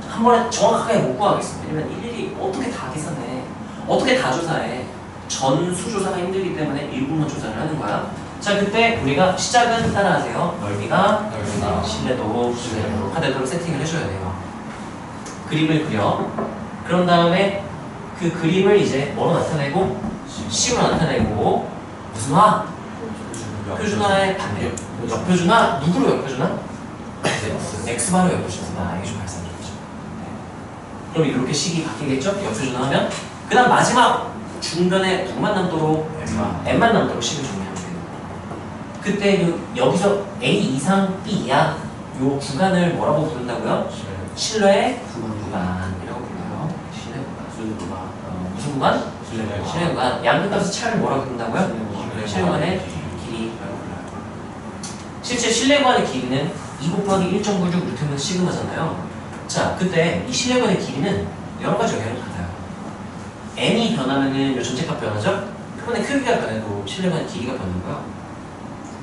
한 번에 정확하게 못 구하겠어. 왜냐면 일일이 어떻게 다 계산해. 어떻게 다 조사해. 전수 조사가 힘들기 때문에 일부만 조사를 하는 거야. 자 그때 우리가 시작은 따라하세요. 넓이가 신뢰도 하되도록 세팅을 해줘야 돼요. 그림을 그려. 그런 다음에 그 그림을 이제 뭐로 나타내고 식으로 나타내고 무슨 화? 표준화의 반대. 역표준화? 누구로 역표준화? X바로 역표준화. 이게 좀 발산이겠죠. 그럼 이렇게 식이 바뀌겠죠? 역표준화 하면 그 다음 마지막 중간에 누구만 남도록 M만 남도록 식을 정리하면 돼요. 그때 여기서 A 이상 B 이하 요 구간을 뭐라고 부른다고요? 신뢰의 구간이라고 불러요. 신뢰 구간. 무슨 구간? 신뢰 구간. 양끝값의 차를 뭐라고 부른다고요? 신뢰 구간의 길이라고 불러요. 실제 신뢰 구간의 길이는 2 곱하기 1.96 루트면 시그마잖아요. 자, 그때 이 신뢰 구간의 길이는 여러 가지 영향을 받아요. n이 변하면은 요 전체값 변하죠? 표본의 크기가 변해도 신뢰 구간의 길이가 변하고요.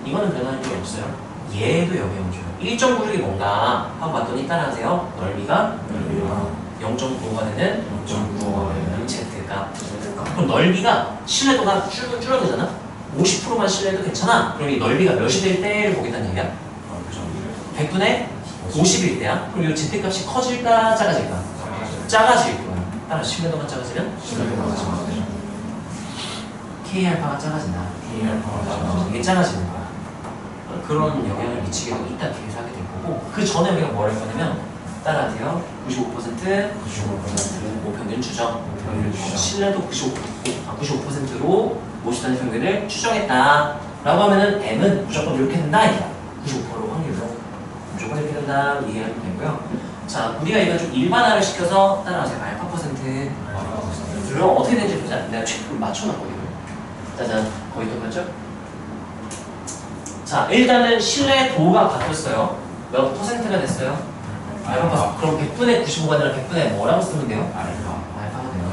이거는 변하는 게 없어요. 얘도 영향을 줘요. 1.96이 뭔가 하고 봤더니 따라하세요. 넓이가 0.95가 되는 0.95가 되는 Z값. 그럼 넓이가 신뢰도가 줄어들잖아? 50%만 신뢰도 괜찮아? 그럼 이 넓이가 몇이 될 때를 보겠다는 얘기야? 100분의 50일 때야? 그럼 이 Z값이 커질까 작아질까? 작아질 거야. 따라 신뢰도가 작아지면 신뢰도가 작아지죠. K알파가 작아진다. 이게 작아지는 거야. 그런 영향을 미치게도 이따 뒤에서 하게 될 거고 그 전에 우리가 뭘 할 거냐면 따라하세요. 95% 모평균 추정. 신뢰도 95%로 모집단의 평균을 추정했다 라고 하면은 M은 무조건 이렇게 된다 이거야. 95% 확률로 무조건 이렇게 된다 이해하면 되고요. 자 우리가 이거 좀 일반화를 시켜서 따라하세요. 알파 퍼센트 그럼 어떻게 되는지 보자. 내가 최초로 맞춰놨거든요. 짜잔 거의 똑같죠? 자 일단은 신뢰도가 바뀌었어요. 몇 퍼센트가 됐어요? 알파. 그럼 100분의 95가 아니라 100분의 뭐라고 쓰면 돼요? 알파가 돼요.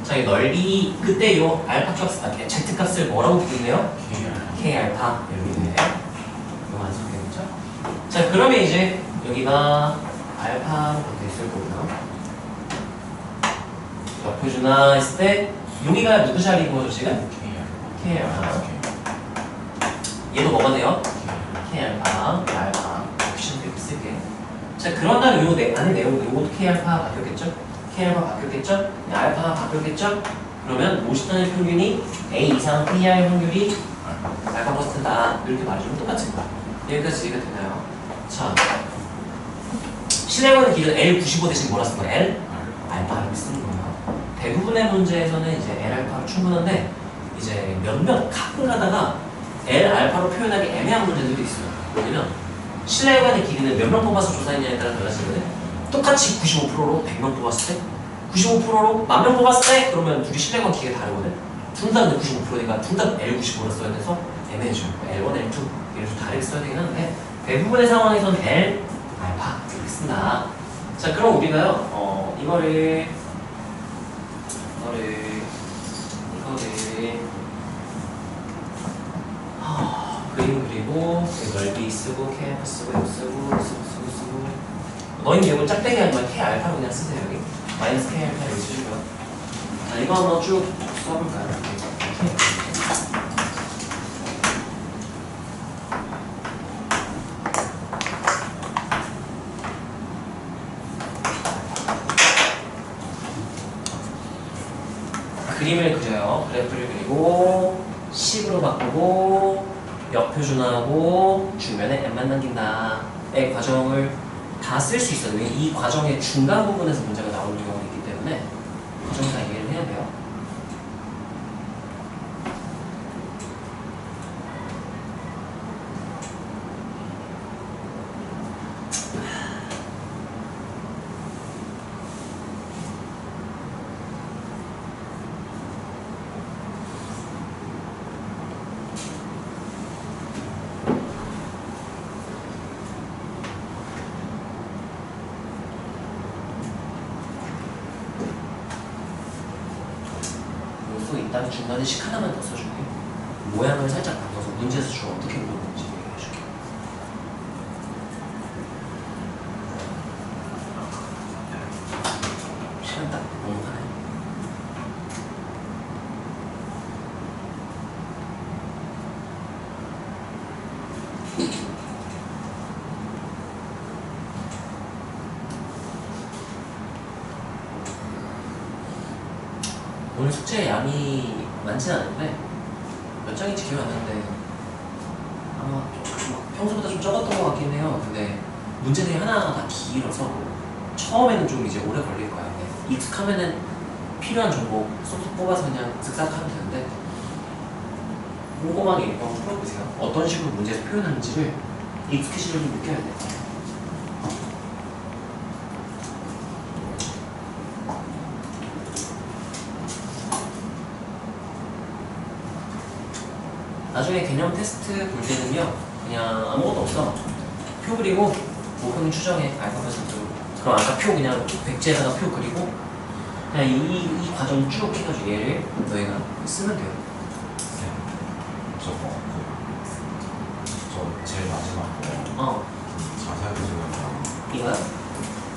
자 이 넓이 그때 요 알파 값, z 값을 뭐라고 부르네요? k 알파 이렇게 돼. 이거 완성되겠죠? 자 그러면 이제 여기가 알파로 돼 있을 거고요. 옆표준화 했을 때 여기가 누구 자리고 지금? k 알파. 얘도 뭐가 돼요? k 알파, 알파. 옵션 이렇게 쓸게. 자 그런 다음에 요 안에 내용 요것도 k 알파 바뀌었겠죠? k 알파 바뀌었겠죠? 알파 바뀌었겠죠? 그러면 모시턴의 평균이 a 이상 pr 확률이 알파 버스트다 이렇게 말해주면 똑같은 거야. 여기까지 이해가 되나요? 자 실내관의 길은 L95 대신 뭐라 쓴 거야? L? 알파 이렇게 쓰는 거예요. 대부분의 문제에서는 이제 L 알파로 충분한데 이제 몇몇 가끔 가다가 L 알파로 표현하기 애매한 문제들이 있어요. 왜냐면 실내관의 길이는 몇 명 뽑아서 조사했냐에 따라 달라지거든. 똑같이 95%로 100명 뽑았을 때 95%로 10,000명 뽑았을 때 그러면 둘이 실내관 길이가 다르거든. 둘 다 근데 95%니까 둘 다 L95로 써야 돼서 애매해져요. L1, L2 이렇게 좀 다르게 써야 되긴 하는데 대부분의 상황에서는 L 알파 이렇게 쓴다. 자 그럼 우리가요 이거를 그림 그리고 넓이 쓰고 K 알파 쓰고 이거 쓰고 너희 내용을 짝대기 하지 말고 K 알파로 그냥 쓰세요. 여기 마이너스 K 알파 여기 쓰시고요. 자 이거 한번 쭉 써볼까요? 그림을 그려요. 그래프를 그리고 식으로 바꾸고 역표준화하고 주변에 n만 남긴다의 과정을 다 쓸 수 있어요. 왜냐면 이 과정의 중간 부분에서 문제가 나오는 경우가 있기 때문에 과정을 다 이해를 해야 돼요. 일단 중간에 식 하나만 더 써줄게. 모양을 살짝 바꿔서 문제에서 주로 어떻게 물어보는지 얘기해줄게. 시간 딱 너무 가네. 오늘 숙제 양이 많지는 않은데 몇 장인지 기억 안 나는데 아마 평소보다 좀 적었던 것 같긴 해요. 근데 문제들이 하나하나 다 길어서 처음에는 좀 이제 오래 걸릴 거야. 근데 익숙하면은 필요한 정보 쏙쏙 뽑아서 그냥 쓱싹 하면 되는데 꼼꼼하게 한번 풀어보세요. 어떤 식으로 문제에서 표현하는지를 익숙해지려고 느껴야 돼요. 나중에 개념 테스트 볼 때는요 그냥 아무것도 없어. 표 그리고 목표는 추정해 알파 퍼센트. 그럼 아까 표 그냥 백지에다가 표 그리고 그냥 이 과정 쭉 해가지고 얘를 너희가 쓰면 돼요. 저 제일 마지막 거 자세하게 적은 이거야?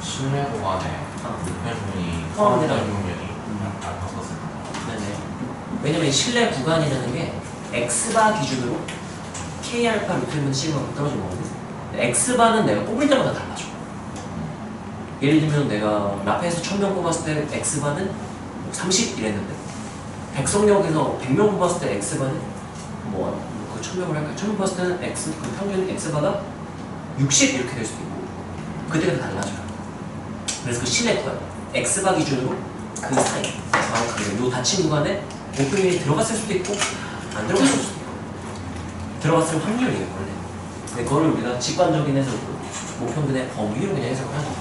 실내 공간에 목표준이 포함되는 확률이 알파 퍼센트. 네네. 왜냐면 실내 구간이라는 게 X바 기준으로 K알파 루트면 시그마가 떨어진 거거든. X바는 내가 뽑을 때마다 달라져. 예를 들면 내가 라페에서 1000명 뽑았을 때 X바는 30 이랬는데 백석역에서 100명 뽑았을 때 X바는 그 1000명을 할까요? 1000명 뽑았을 때는 그 평균 X바가 60 이렇게 될 수도 있고 그때가 달라져요. 그래서 그 실내 구간 X바 기준으로 그 사이 요 닫힌 구간에 목표율이 들어갔을 수도 있고 안 들어갔을 수도 있고 들어갔을 확률이에요 원래. 근데 그거를 우리가 직관적인 해석으로 목평균의 범위로 그냥 해석을 하는 거야.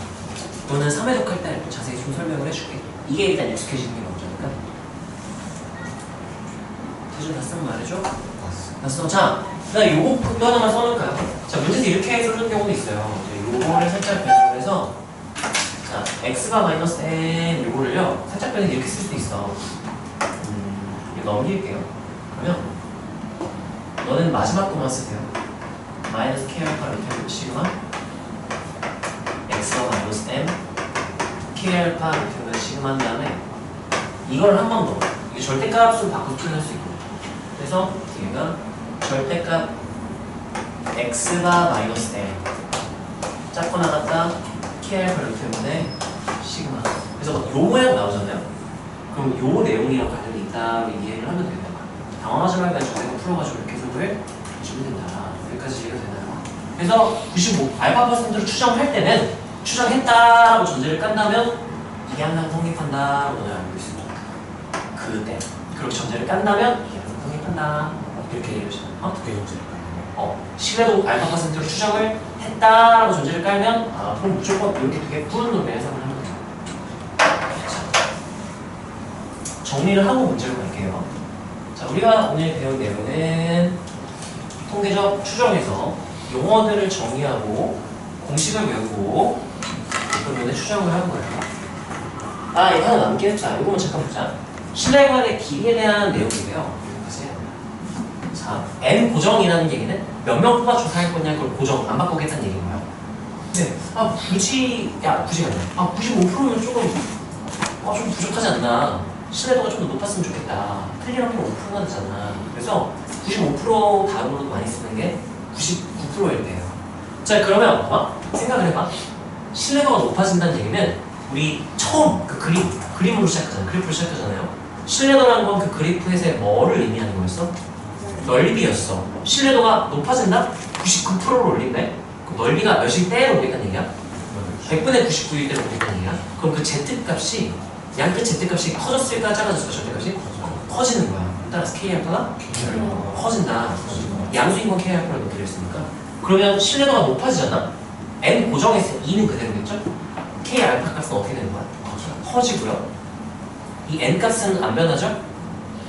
그거는 3회독 할 때 자세히 좀 설명을 해줄게. 이게 일단 익숙해지는 게 먼저니까. 대준 다 쓰면 말해줘. 봤어. 자, 그다음 요거 또 하나만 써놓을까요? 자, 문제에서 이렇게 쓰는 경우도 있어요. 요거를 살짝 변형을 해서 자, x가 마이너스 n 요거를요 살짝 변해서 이렇게 쓸 수도 있어. 이거 넘길게요. 그러면 너는 마지막 거만 쓰세요. 마이너스 k 알파 루트 시그마 x가 마이너스 m k 알파 루트 시그마 한 다음에 이걸 한 번 더. 이게 절대값으로 바꿔 표현할 수 있고. 그래서 뒤에가 절대값 x가 마이너스 m 작거나 같다 k 알파 루트분의 시그마. 그래서 요 모양 나오잖아요. 그럼 요 내용이랑 관련이 있다고 이해를 하면 된다. 당황하지 말고 전체가 풀어가지고 이렇게 해석을 해주면 된다. 여기까지 이해가 되나요? 그래서 95 알파 퍼센트로 추정할 때는 추정했다라고 전제를 깐다면 이게 항상 성립한다라고 너는 알고 있습니다. 그때 그렇게 전제를 깐다면 이게 항상 성립한다. 이렇게 얘기를 하시죠. 어떻게 정지를 신뢰도 알파 퍼센트로 추정을 했다라고 전제를 깔면 그럼 무조건 이렇게 되게 푸른 놈의 해석을 하면 돼요. 정리를 하고 문제를 갈게요. 자, 우리가 오늘 배운 내용은 통계적 추정에서 용어들을 정의하고 공식을 외우고 그러면 추정을 하는 거예요. 이거 하나 남긴 했자. 이거만 잠깐 보자. 신뢰관의 길이에 대한 내용이고요. 자, n 고정이라는 얘기는 몇 명 뽑아 조사할 거냐 그걸 고정 안 바꾸겠다는 얘기인 거예요. 네. 굳이가 아니라 95%면 조금 좀 부족하지 않나. 신뢰도가 좀 더 높았으면 좋겠다. 틀린 확률 5%가 되잖아. 그래서 95% 다음으로 많이 쓰는 게 99%일 때예요. 자, 그러면 생각을 해봐. 신뢰도가 높아진다는 얘기는 우리 처음 그 그림으로 시작하잖아요. 그래프로 시작하잖아요. 신뢰도라는 건 그 그래프에서 뭐를 의미하는 거였어? 넓이였어. 신뢰도가 높아진다? 99%로 올린대? 그럼 넓이가 몇일 때로 올린다는 얘기야? 100분의 99일 때로 올린다는 얘기야? 그럼 그 Z값이 양끝 Z값이 커졌을까 작아졌을까? Z값이 커지는 거야. 따라서 K알파가 커진다. 양수인 건 K알파를 놓기로 했으니까. 그러면 신뢰도가 높아지잖아? N 고정했을 때 2는 그대로겠죠? K알파 값은 어떻게 되는 거야? 커지고요. 이 N 값은 안 변하죠?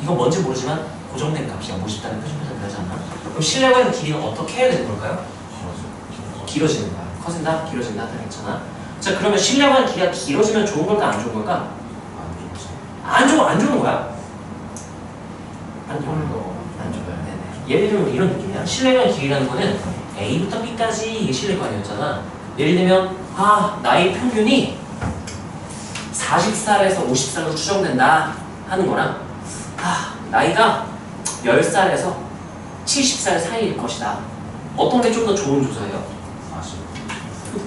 이건 뭔지 모르지만 고정된 값이야. 50단위 표준표 변하지 않나? 그럼 신뢰관의 길이는 어떻게 해야 되는 걸까요? 길어지는 거야. 커진다? 길어진다? 다 괜찮아? 자, 그러면 신뢰관 길이가 길어지면 좋은 걸까? 안 좋은 걸까? 안 좋은 거야? 안 좋은 거. 안 좋아요. 네네. 예를 들면 이런 느낌이야. 신뢰관 길이라는 거는 A부터 B까지 이게 신뢰관이었잖아. 예를 들면 나의 평균이 40살에서 50살로 추정된다 하는 거랑 나이가 10살에서 70살 사이일 것이다. 어떤 게 좀 더 좋은 조사예요?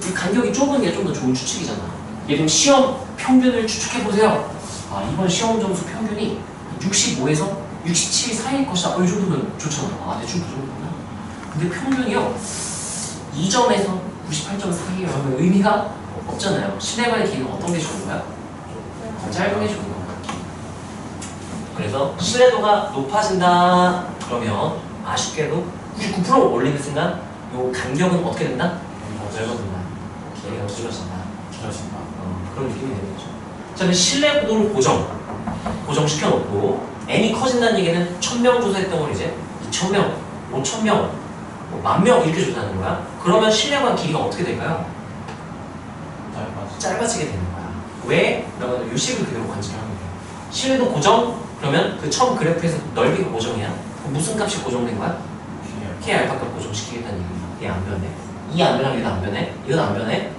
이 간격이 좁은 게 좀 더 좋은 추측이잖아. 예를 들면 시험 평균을 추측해보세요. 이번 시험 점수 평균이 65에서 67 사이일 것이다. 이 정도면 좋잖아. 대충 그 정도구나. 근데 평균이요 2점에서 98점 사이라면 의미가 없잖아요. 신뢰관의 길이는 어떤 게 좋은 거야? 짧은 게 좋은 거야. 그래서 신뢰도가 높아진다 그러면 아쉽게도 99% 올리는 순간 이 간격은 어떻게 된다? 넓어진다. 길이가 길어진다. 그런 느낌이 되는 거죠. 자, 근데 신뢰 구도를 고정시켜놓고 n이 커진다는 얘기는 1000명 조사했던 걸 이제 2000명, 5000명, 10,000명 이렇게 조사하는 거야. 그러면 신뢰관 길이가 어떻게 될까요? 짧아지게 되는 거야. 왜? 그러면 이 식을 그대로 관측을 하면 돼요. 신뢰도 고정? 그러면 그 처음 그래프에서 넓이가 고정이야. 무슨 값이 고정된 거야? K 알파 값 고정시키겠다는 얘기야. 얘 안 변해. 이 안 변하고 얘도 안 변해. 이건 안 변해.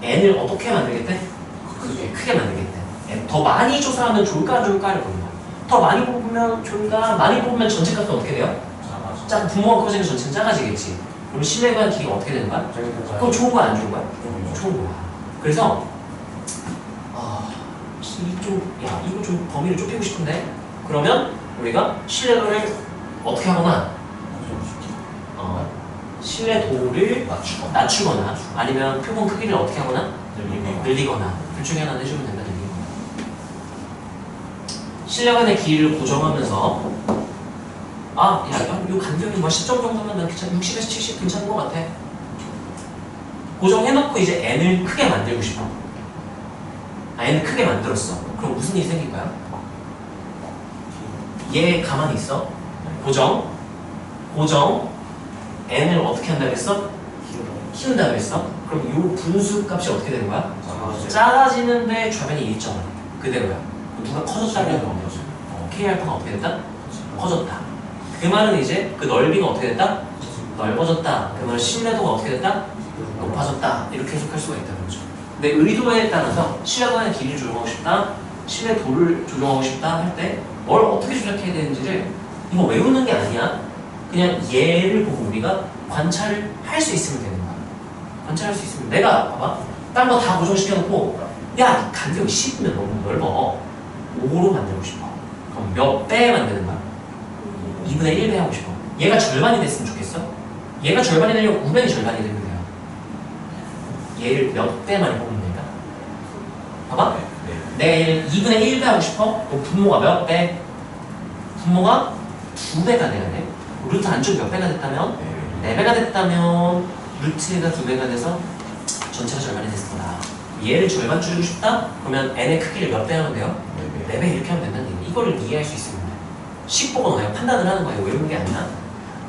n을 어떻게 만들겠대? 크게 만들겠대. 더 많이 조사하면 좋을까 안 좋을까를 보는 거야. 더 많이 뽑으면 좋을까? 많이 뽑으면 전체 값은 어떻게 돼요? 부모가 커지면 전체는 작아지겠지. 그럼 신뢰관 길이가 어떻게 되는 거야? 그럼 좋은 거야 안 좋은 거야? 좋은 거야. 그래서 이거 좀 범위를 좁히고 싶은데 그러면 우리가 신뢰도를 어떻게 하거나 신뢰도를 낮추거나 아니면 표본 크기를 어떻게 하거나 늘리거나 둘 중에 하나는 해주면 된다는 얘기인 거예요. 신뢰관의 길이를 고정하면서 이 간격이 10점 정도면 난 괜찮아. 60에서 70 괜찮은 것 같아. 고정해놓고 이제 n을 크게 만들고 싶어. n을 크게 만들었어. 그럼 무슨 일이 생긴 거야? 얘 가만히 있어. 고정 n을 어떻게 한다고 했어? 키운다고 했어. 그럼 이 분수 값이 어떻게 되는 거야? 작아지는데 좌변이 일정하네. 그대로야. 누가 커졌다는 건 K알파가 어떻게 됐다? 커졌다. 그 말은 이제 그 넓이가 어떻게 됐다? 넓어졌다. 그 말은 신뢰도가 어떻게 됐다? 높아졌다. 이렇게 해석할 수가 있다는 거죠. 근데 의도에 따라서 신뢰도의 길이를 조정하고 싶다, 신뢰도를 조정하고 싶다 할 때 뭘 어떻게 조작해야 되는지를 이거 외우는 게 아니야. 그냥 얘를 보고 우리가 관찰을 할 수 있으면 되는 거야. 관찰할 수 있으면 내가 봐봐. 딴 거 다 고정시켜놓고 야, 간격이 10이면 너무 넓어. 5로 만들고 싶어. 그럼 몇 배 만드는 거야? 2분의 1배 하고 싶어. 얘가 절반이 됐으면 좋겠어? 얘가 절반이 되려면 900이 절반이 되면 돼요. 얘를 몇 배 많이 뽑으면 될까? 봐봐. 내가 얘를 2분의 1배 하고 싶어? 그럼 분모가 몇 배? 분모가 2배가 돼야 돼. 루트 안쪽 몇 배가 됐다면? 4배가 됐다면 루트가 2배가 돼서 전체가 절반이 됐을 거다. 얘를 절반 줄이고 싶다? 그러면 n의 크기를 몇 배 하면 돼요? 4배 이렇게 하면 된다는 얘기. 이거를 이해할 수 있습니다. 식 보고 너가 판단을 하는 거예요. 외우는 게 아니라.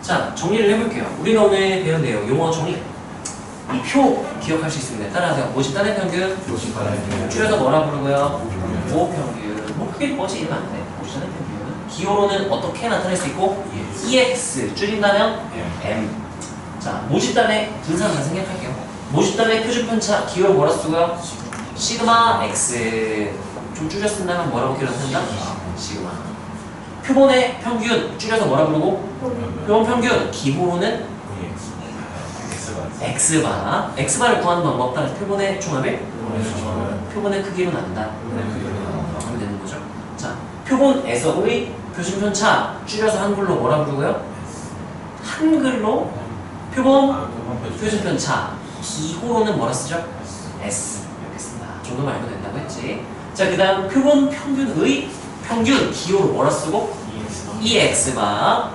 자, 정리를 해볼게요. 우리가 오늘 배운 내용, 용어 정리. 이 표 기억할 수 있습니다. 따라하세요. 모집단의 평균, 줄여서 뭐라 부르고요? 모평균. 뭐 크게 뭐지? 이러면 안 돼. 모집단의 평균. 기호로는 어떻게 나타낼 수 있고? EX 줄인다면 M. 자, 모집단의 분산 다 생각할게요. 모집단의 표준 편차 기호로 뭐라 쓰고요? 시그마 X. 좀 줄여 쓴다면 뭐라고 기록 한다? 시그마. 표본의 평균 줄여서 뭐라 부르고? 표본 평균 기호로는 X바. X바를 구하는 방법 따라 표본의 총합을 표본의 크기로 나눈다. 하면 되는 거죠. 자, 표본에서의 표준 편차 줄여서 한글로 뭐라 부르고요? 한글로 표본 표준 편차 기호로는 뭐라 쓰죠? S 이렇게 쓴다. 정도만 알면 된다고 했지. 자, 그 다음 표본 평균의 평균 기호로 뭐라 쓰고? EX바.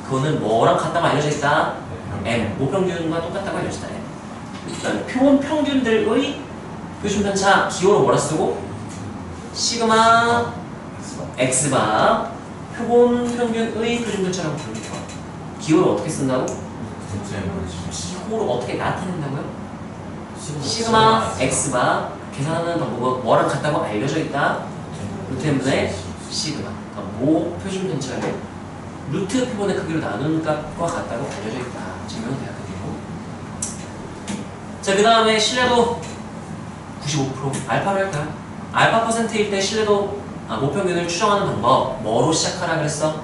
그거는 뭐랑 같다고 알려져 있다? M. 모평균과 똑같다고 알려져 있다. 그다음에 표본 평균들의 표준 편차 기호로 뭐라 쓰고? 시그마 X바. 표본 평균의 표준 편차라고 부르죠. 기호를 어떻게 쓴다고? 기호로 어떻게 나타낸다고요? 시그마 X바. 계산하는 방법은 뭐랑 같다고 알려져 있다. 루트 n분의 시그마. 그러니까 모 표준 편차를 루트 표본의 크기로 나누는 값과 같다고 알려져 있다. 증명은 돼야 되고. 자, 그 다음에 신뢰도 95%. 알파로 할까요? 알파 퍼센트일 때 신뢰도 모평균을 추정하는 방법 뭐로 시작하라 그랬어?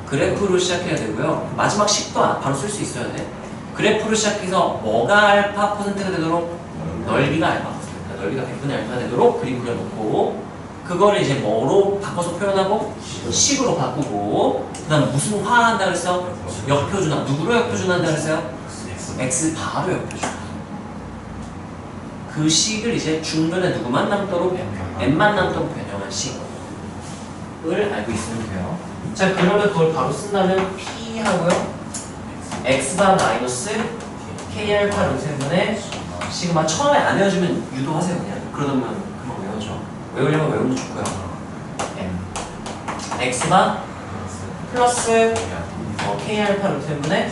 그래프로 시작해야 되고요. 마지막 식도 바로 쓸 수 있어야 돼. 그래프로 시작해서 뭐가 알파 퍼센트가 되도록? 넓이가 알파 퍼센트. 넓이가 100분의 알파가 되도록 그림 그려놓고 그거를 이제 뭐로 바꿔서 표현하고 식으로 바꾸고 그 다음 무슨 화 한다 그랬어? 역표준화. 누구로 역표준화한다 그랬어요? X 바로 역표준화. 그 식을 이제 중변에 누구만 남도록 N만 남도록 변형한 식을 알고 있으면 돼요. 자, 그러면 그걸 바로 쓴다면 P 하고요 X바 마이너스 K알파 루트분의 시그마. 처음에 안 외워주면 유도하세요. 그냥 그러다 보면 금방 외워져. 외우려면 외우면 좋고요. M X바 플러스 K알파 루트분의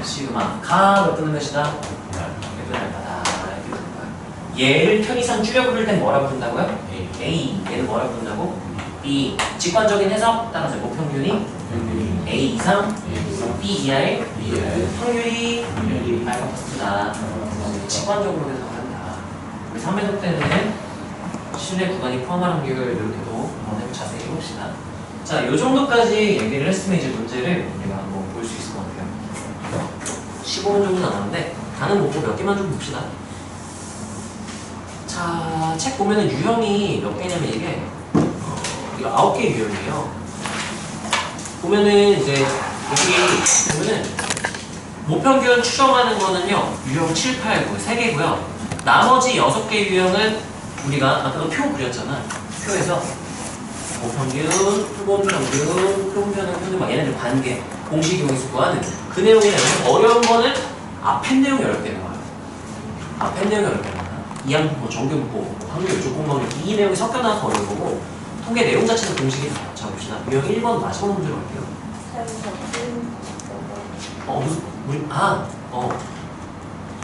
시그마. 가몇 뜨는 것이다? 100분의 알파다. 이렇게 되는 거예요. 얘를 편의상 줄여 부를 땐 뭐라고 부른다고요? A. 얘는 뭐라고 부른다고? B. 직관적인 해석 따라서 모평균이 A 이상 B 이하의 확률이 알파 퍼센트다. 직관적으로 해석한다. 우리 3배속 때는 실내 구간이 포함한 확률을 이렇게도 한번 자세히 해봅시다. 자, 요 정도까지 얘기를 했으면 이제 문제를 우리가 한번 볼 수 있을 것 같아요. 15분 정도 남았는데 다른 목표 몇 개만 좀 봅시다. 자, 책 보면은 유형이 몇 개냐면 이게 이거 9개 유형이에요. 보면은 이제 여기 보면은 모평균 추정하는 거는요 유형 7, 8, 9 3개고요. 나머지 6개 유형은 우리가 아까 표 그렸잖아. 표에서 모평균, 표본 평균, 표본 평균 막 얘네들 관계, 공식 이용해서 구하는 그 내용이라면 어려운 거는 앞에 내용 10개 나와요. 앞에 내용 10개 나와요. 이항분포, 정규분포, 확률, 조건방률 이 내용이 섞여 나와서 어려운 거고 통계 내용 자체는 공식이 다. 자, 봅시다. 유형 1번 마지막 문제로 갈게요.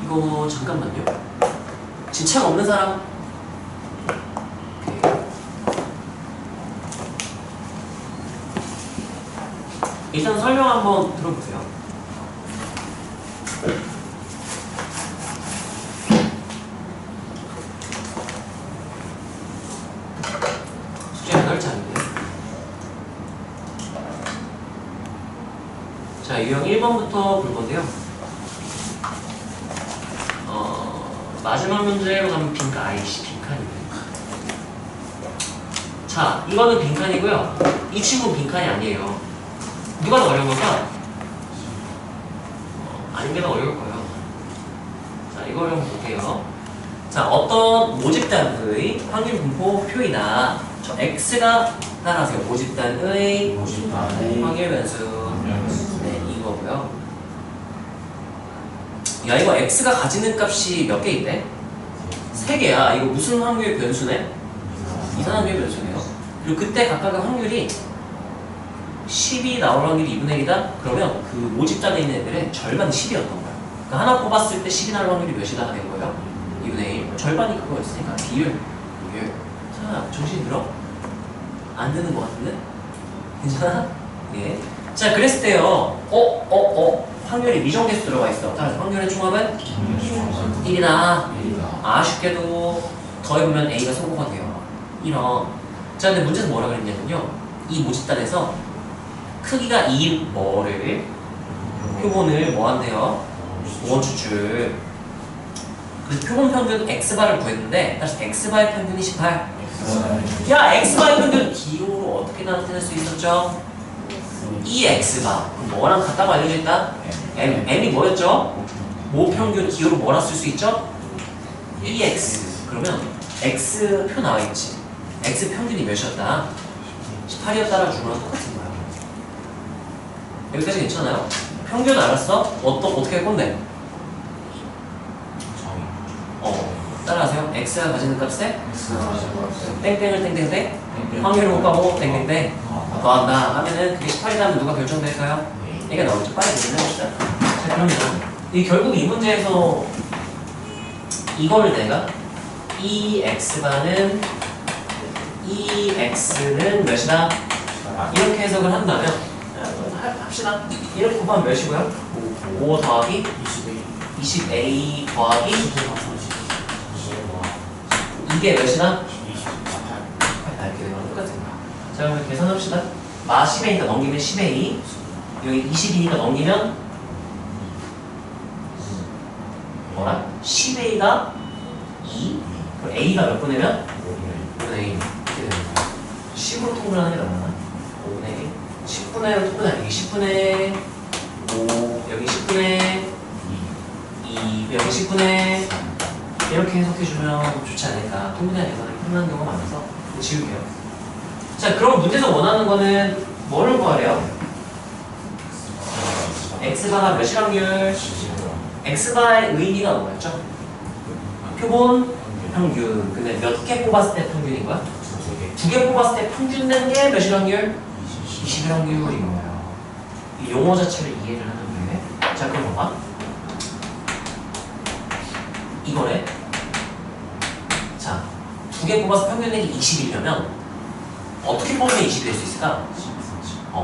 이거 잠깐만요. 지책 없는 사람? 일단 설명 한번 들어보세요. 숙제 8장이에요. 자, 유형 1번부터 볼 건데요. 마지막 문제로 가면 빈칸, 아이씨, 빈칸이에요. 자, 이거는 빈칸이고요. 이 친구는 빈칸이 아니에요. 누가 더 어려운 걸까? 아닌 게 더 어려울 거예요. 자, 이걸 한번 볼게요. 자, 어떤 모집단의 확률 분포 표이다. 저 X가 따라하세요. 모집단의 확률 변수. 네, 이거고요. 야, 이거 X가 가지는 값이 몇 개 있대? 3개야. 이거 무슨 확률 변수네? 이산 확률 변수네요. 그리고 그때 각각의 확률이 10이 나올 확률이 2분의 1이다? 그러면 그 모집단에 있는 애들의 절반이 10이었던 거야. 그러니까 하나 뽑았을 때 10이 나올 확률이 몇이다 된 거예요? 2분의 1. 절반이 그거였으니까 비율. 자, 정신이 들어? 안 드는 것 같은데? 괜찮아? 예. 자, 그랬을 때요. 확률이 미정계수 들어가 있어. 따라서 확률의 총합은 1이다. 아쉽게도 더해보면 A가 성공가 돼요. 이런. 자, 근데 문제는 뭐라 그랬냐면요. 이 모집단에서 크기가 2 뭐를 표본을 뭐 한대요? 5원 추출. 그래서 표본 평균 X바를 구했는데 따라서 X바의 평균이 18. 야, X바의 평균 기호로 어떻게 나타낼 수 있었죠? 2X바. 그럼 뭐랑 같다고 알려져 있다? M이 뭐였죠? 모 평균 기호로 뭐라 쓸 수 있죠? 2X. 그러면 X표 나와있지. X 평균이 몇이었다? 18이었다라고 주문랑 똑같은 거야. 여기까지 괜찮아요? 평균 알았어? 어떻게 할 건데? 따라하세요. X가 가지는 값에 땡땡을 땡땡땡 확률을 곱하고 땡땡땡 더한다 하면은 그게 18이라면 누가 결정될까요? 얘가 나오죠. 빨리 결정해봅시다. 자, 그러면 결국 이 문제에서 이걸 내가 EX는 몇이다? 이렇게 해석을 한다면 합시다. 이렇게 곱하면 몇이고요? 5 더하기 20A 더하기 이게 몇이다? 이렇게 되면 똑같은 거야. 자, 그럼 계산합시다. 마 10A니까 넘기면 10A 여기 20이니까 넘기면 뭐라? 10A가 2 그럼 A가 몇 분의면? 5분의 1 이렇게 되는 거야. 10으로 통분하는 게 얼마나? 5분의 1 10분의 1로 통분하는 게 10분의 5 여기 10분의 2 여기 10분의 이렇게 해석해주면 좋지 않을까. 통분의 예산이 끝나는 경우가 많아서 지울게요. 자, 그럼 문제에서 원하는 거는 뭐를 구하래요? X바가 몇일 확률? X바의 의미가 뭐였죠? 표본 평균. 근데 몇 개 뽑았을 때 평균인 거야? 2개 뽑았을 때 평균 된 게 몇일 확률? 20일 확률인 거예요. 이 용어 자체를 이해를 하는데. 자, 그럼 봐봐. 이거래. 자, 2개 뽑아서 평균 된 게 20이려면 어떻게 뽑으면 20이 될 수 있을까?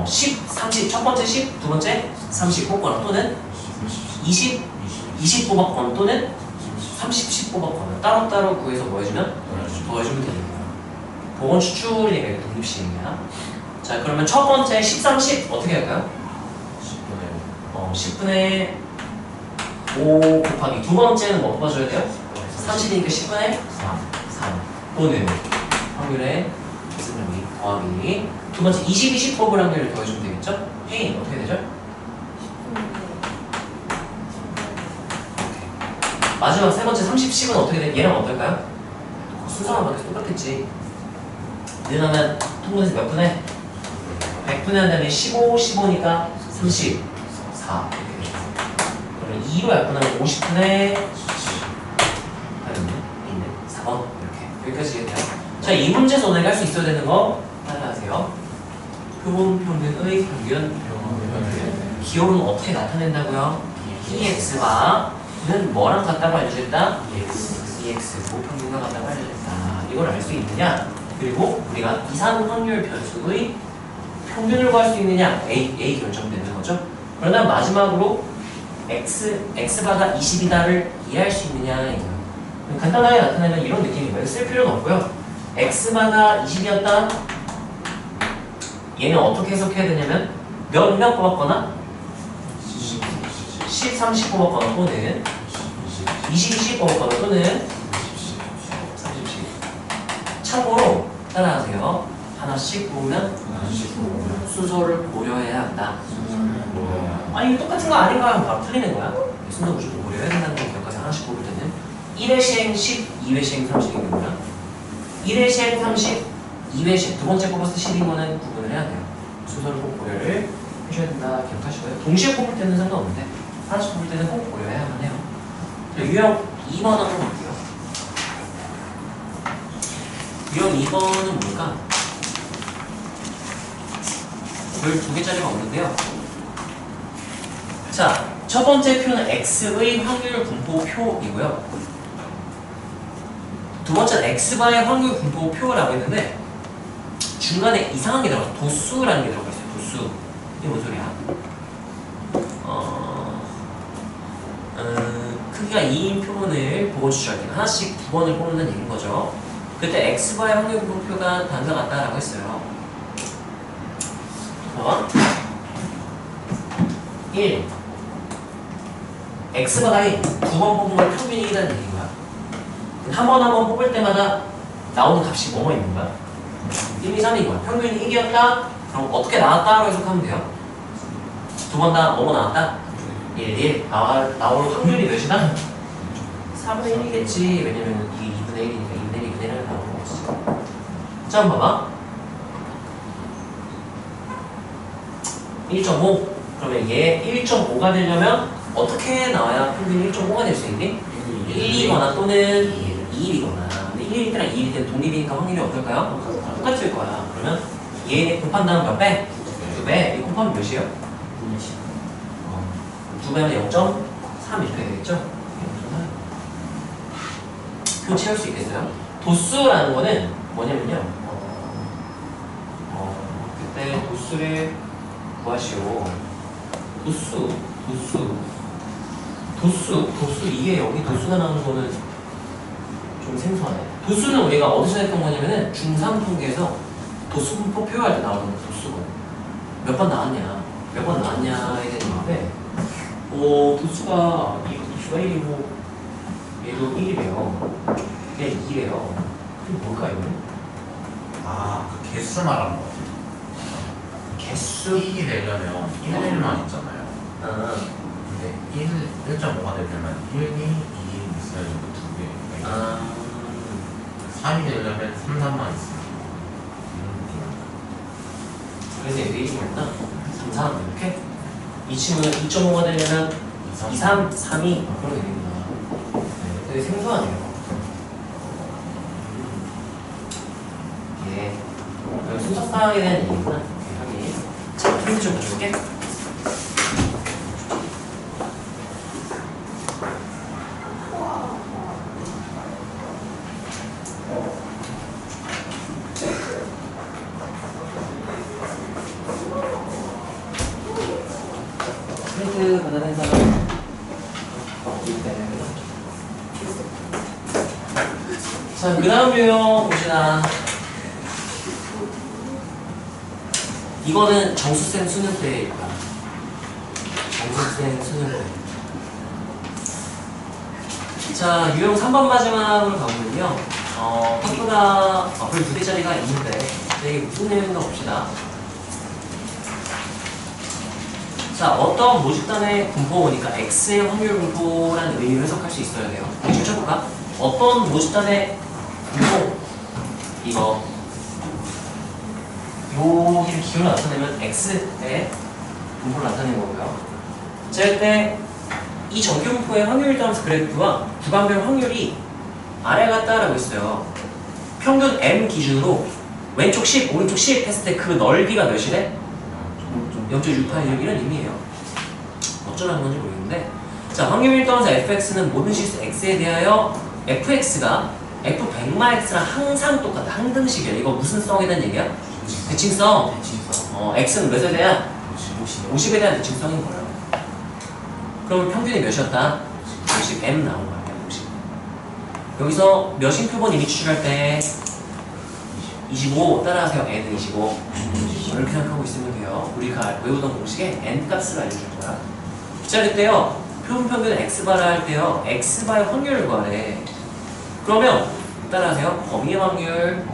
10, 30, 첫 번째 10, 두 번째 30 뽑거나 또는 20 뽑았거나 또는 30, 10 뽑았거나 따로따로 구해서 뭐 해주면? 더해주면 되는 거야. 보건 추출이니까 독립시행이야. 자, 그러면 첫 번째 10, 30 어떻게 할까요? 10분의 5 곱하기 두 번째는 뭐 뽑아줘야 돼요? 30이니까 10분의 3 또는 확률의 더하기 두 번째 20, 20 뽑을 확률을 더해주면 되겠죠? A는 어떻게 되죠? 마지막 세 번째 30, 10은 어떻게 돼? 얘랑 어떨까요? 순서가 맞아서 똑같겠지. 늘어나면 통분해서 몇 분의? 100분의 한 다음에 15, 15니까 34 이렇게 되죠. 그러면 2로 약분하면 50분의 4번 이렇게 여기까지 이해돼요? 자, 이 문제에서 오늘 할 수 있어야 되는 거 따라하세요. 표본 평균의 평균 기호는 어떻게 나타낸다고요? EX바는 뭐랑 같다고 알려줬다? EX 모평균과 같다고 알려줬다. 이걸 알 수 있느냐? 그리고 우리가 이산 확률 변수의 평균을 구할 수 있느냐? A 결정되는 거죠. 그러나 마지막으로 x바가 20이다를 이해할 수 있느냐 이거예요. 간단하게 나타내면 이런 느낌인 거예요. 쓸 필요는 없고요. x바가 20이었다. 얘는 어떻게 해석해야 되냐면 몇 뽑았거나 10, 30 뽑았거나 또는 20, 20 뽑았거나 또는 30, 10. 참고로 따라하세요. 하나씩 보면 순서를 고려해야 한다. 아니 이거 똑같은 거 아닌가 하면 바로 틀리는 거야. 순서 무조건 고려해야 된다는 거 기억하세요. 하나씩 뽑을 때는 1회 시행 10, 2회 시행 30인 거야. 1회 시행 30, 2회 시행 두 번째 뽑았을 때 10인 거는 구분을 해야 돼요. 순서를 꼭 고려를 해줘야 된다 기억하시고요. 동시에 뽑을 때는 상관없는데 하나씩 뽑을 때는 꼭 고려해야만 해요. 유형 2번 한번 볼게요. 유형 2번은 뭘까? 별 두 개짜리가 없는데요. 자, 첫 번째 표는 X의 확률 분포표이고요. 두 번째는 X바의 확률 분포표라고 했는데 중간에 이상한 게 들어가요. 도수라는 게 들어가 있어요. 도수. 이게 뭔 소리야? 크기가 2인 표본을 보고 추출할 때 하나씩 9번을 뽑는 얘기인 거죠. 그때 X바의 확률 분포표가 다음과 같다라고 했어요. 1. X바가 1. 2번 뽑은 걸 평균이 1이라는 얘기인 거야. 한 번 뽑을 때마다 나오는 값이 뭐뭐 있는 거야? 1, 2, 3인 거야. 평균이 1이었다? 그럼 어떻게 나왔다라고 해석하면 돼요? 두 번 다 뭐뭐 나왔다? 1, 1. 나올 확률이 몇이다? 3분의 1이겠지. 왜냐면 이게 2분의 1이니까 2분의 1, 2분의 1을 나오는 거지. 자, 한번 봐봐. 1.5. 그러면 얘 1.5가 되려면 어떻게 나와야 평균이 1.5가 될 수 있니? 1이거나 또는 2일이거나. 근데 1일 때랑 2일 때는 독립이니까 확률이 어떨까요? 똑같을 거야. 그러면 얘 곱한 다음 몇 배? 2배. 이 곱하면 몇이에요? 2배면 0.3 이렇게 되겠죠? 표 채울 수 있겠어요? 도수라는 거는 뭐냐면요. 그때 도수를 구하시오. 도수 이게 여기 도수가 나오는 거는 좀 생소하네. 도수는 우리가 어디서 했던 거냐면은 중3 통계에서 도수 분포 표현할 때 나오는 도수거든. 몇 번 나왔냐 에 대한 건데 도수가 이 도수가 1이고 얘도 1이래요. 얘 2래요. 그게 뭘까 이거는? 그 개수 말하는 거 같아요. 개수? 1이 되려면 1일만 있잖아요. 근데 1.5가 되려면 1, 2, 2 있어야지 그 2개. 3이 되려면 3, 3만 있어요. 그래서 얘도 1이구나. 3, 3 이렇게? 이 친구는 2.5가 되려면 2, 3, 3이 그렇게 되는구나. 네, 되게 생소하네요. 예. 순서상에 대한 얘기구나. 확인. 자, 힌트 좀 줄게. 힌트 받아낸 사람. 자, 그 다음 유형 봅시다. 이거는 정수생 수능 때일 거야. 정수생 수능 때. 자, 유형 3번 마지막으로 가보면요. 컴프가 별 2개짜리가 있는데, 이게 무슨 내용인가 봅시다. 자, 어떤 모집단의 분포니까 X의 확률 분포라는 의미로 해석할 수 있어야 돼요. 다시 쳐볼까? 어떤 모집단의 분포, 이거 여기를 기호로 나타내면 X의 분포를 나타내는 거고요. 자, 이때 이 정규분포의 확률 따라서 그래프와 구간별 확률이 아래 같다라고 했어요. 평균 M 기준으로 왼쪽 10, 오른쪽 10 했을 때 그 넓이가 몇이래? 0.681 이런 의미예요. 어쩌라는 건지 모르겠는데, 자, 확률 따라서 fx는 모든 실수 x에 대하여 fx가 f100마 x랑 항상 똑같다. 항등식이야. 이거 무슨 성에 대한 얘기야? 대칭성. 대칭성. x는 몇에 대한? 50. 50에 대한 대칭성인 거예요. 그럼 평균이 몇이었다? 50. m 나온 거야. 50. 여기서 몇인 표본 이미 추출할 때 25 따라하세요. n은 25. 이렇게 생각하고 있으면 돼요. 우리가 외우던 공식에 n 값을 알려줄 거야. 자, 그때요. 표본 평균 x바라 할 때요. x바의 확률을 구하래. 그러면 따라하세요. 범위의 확률.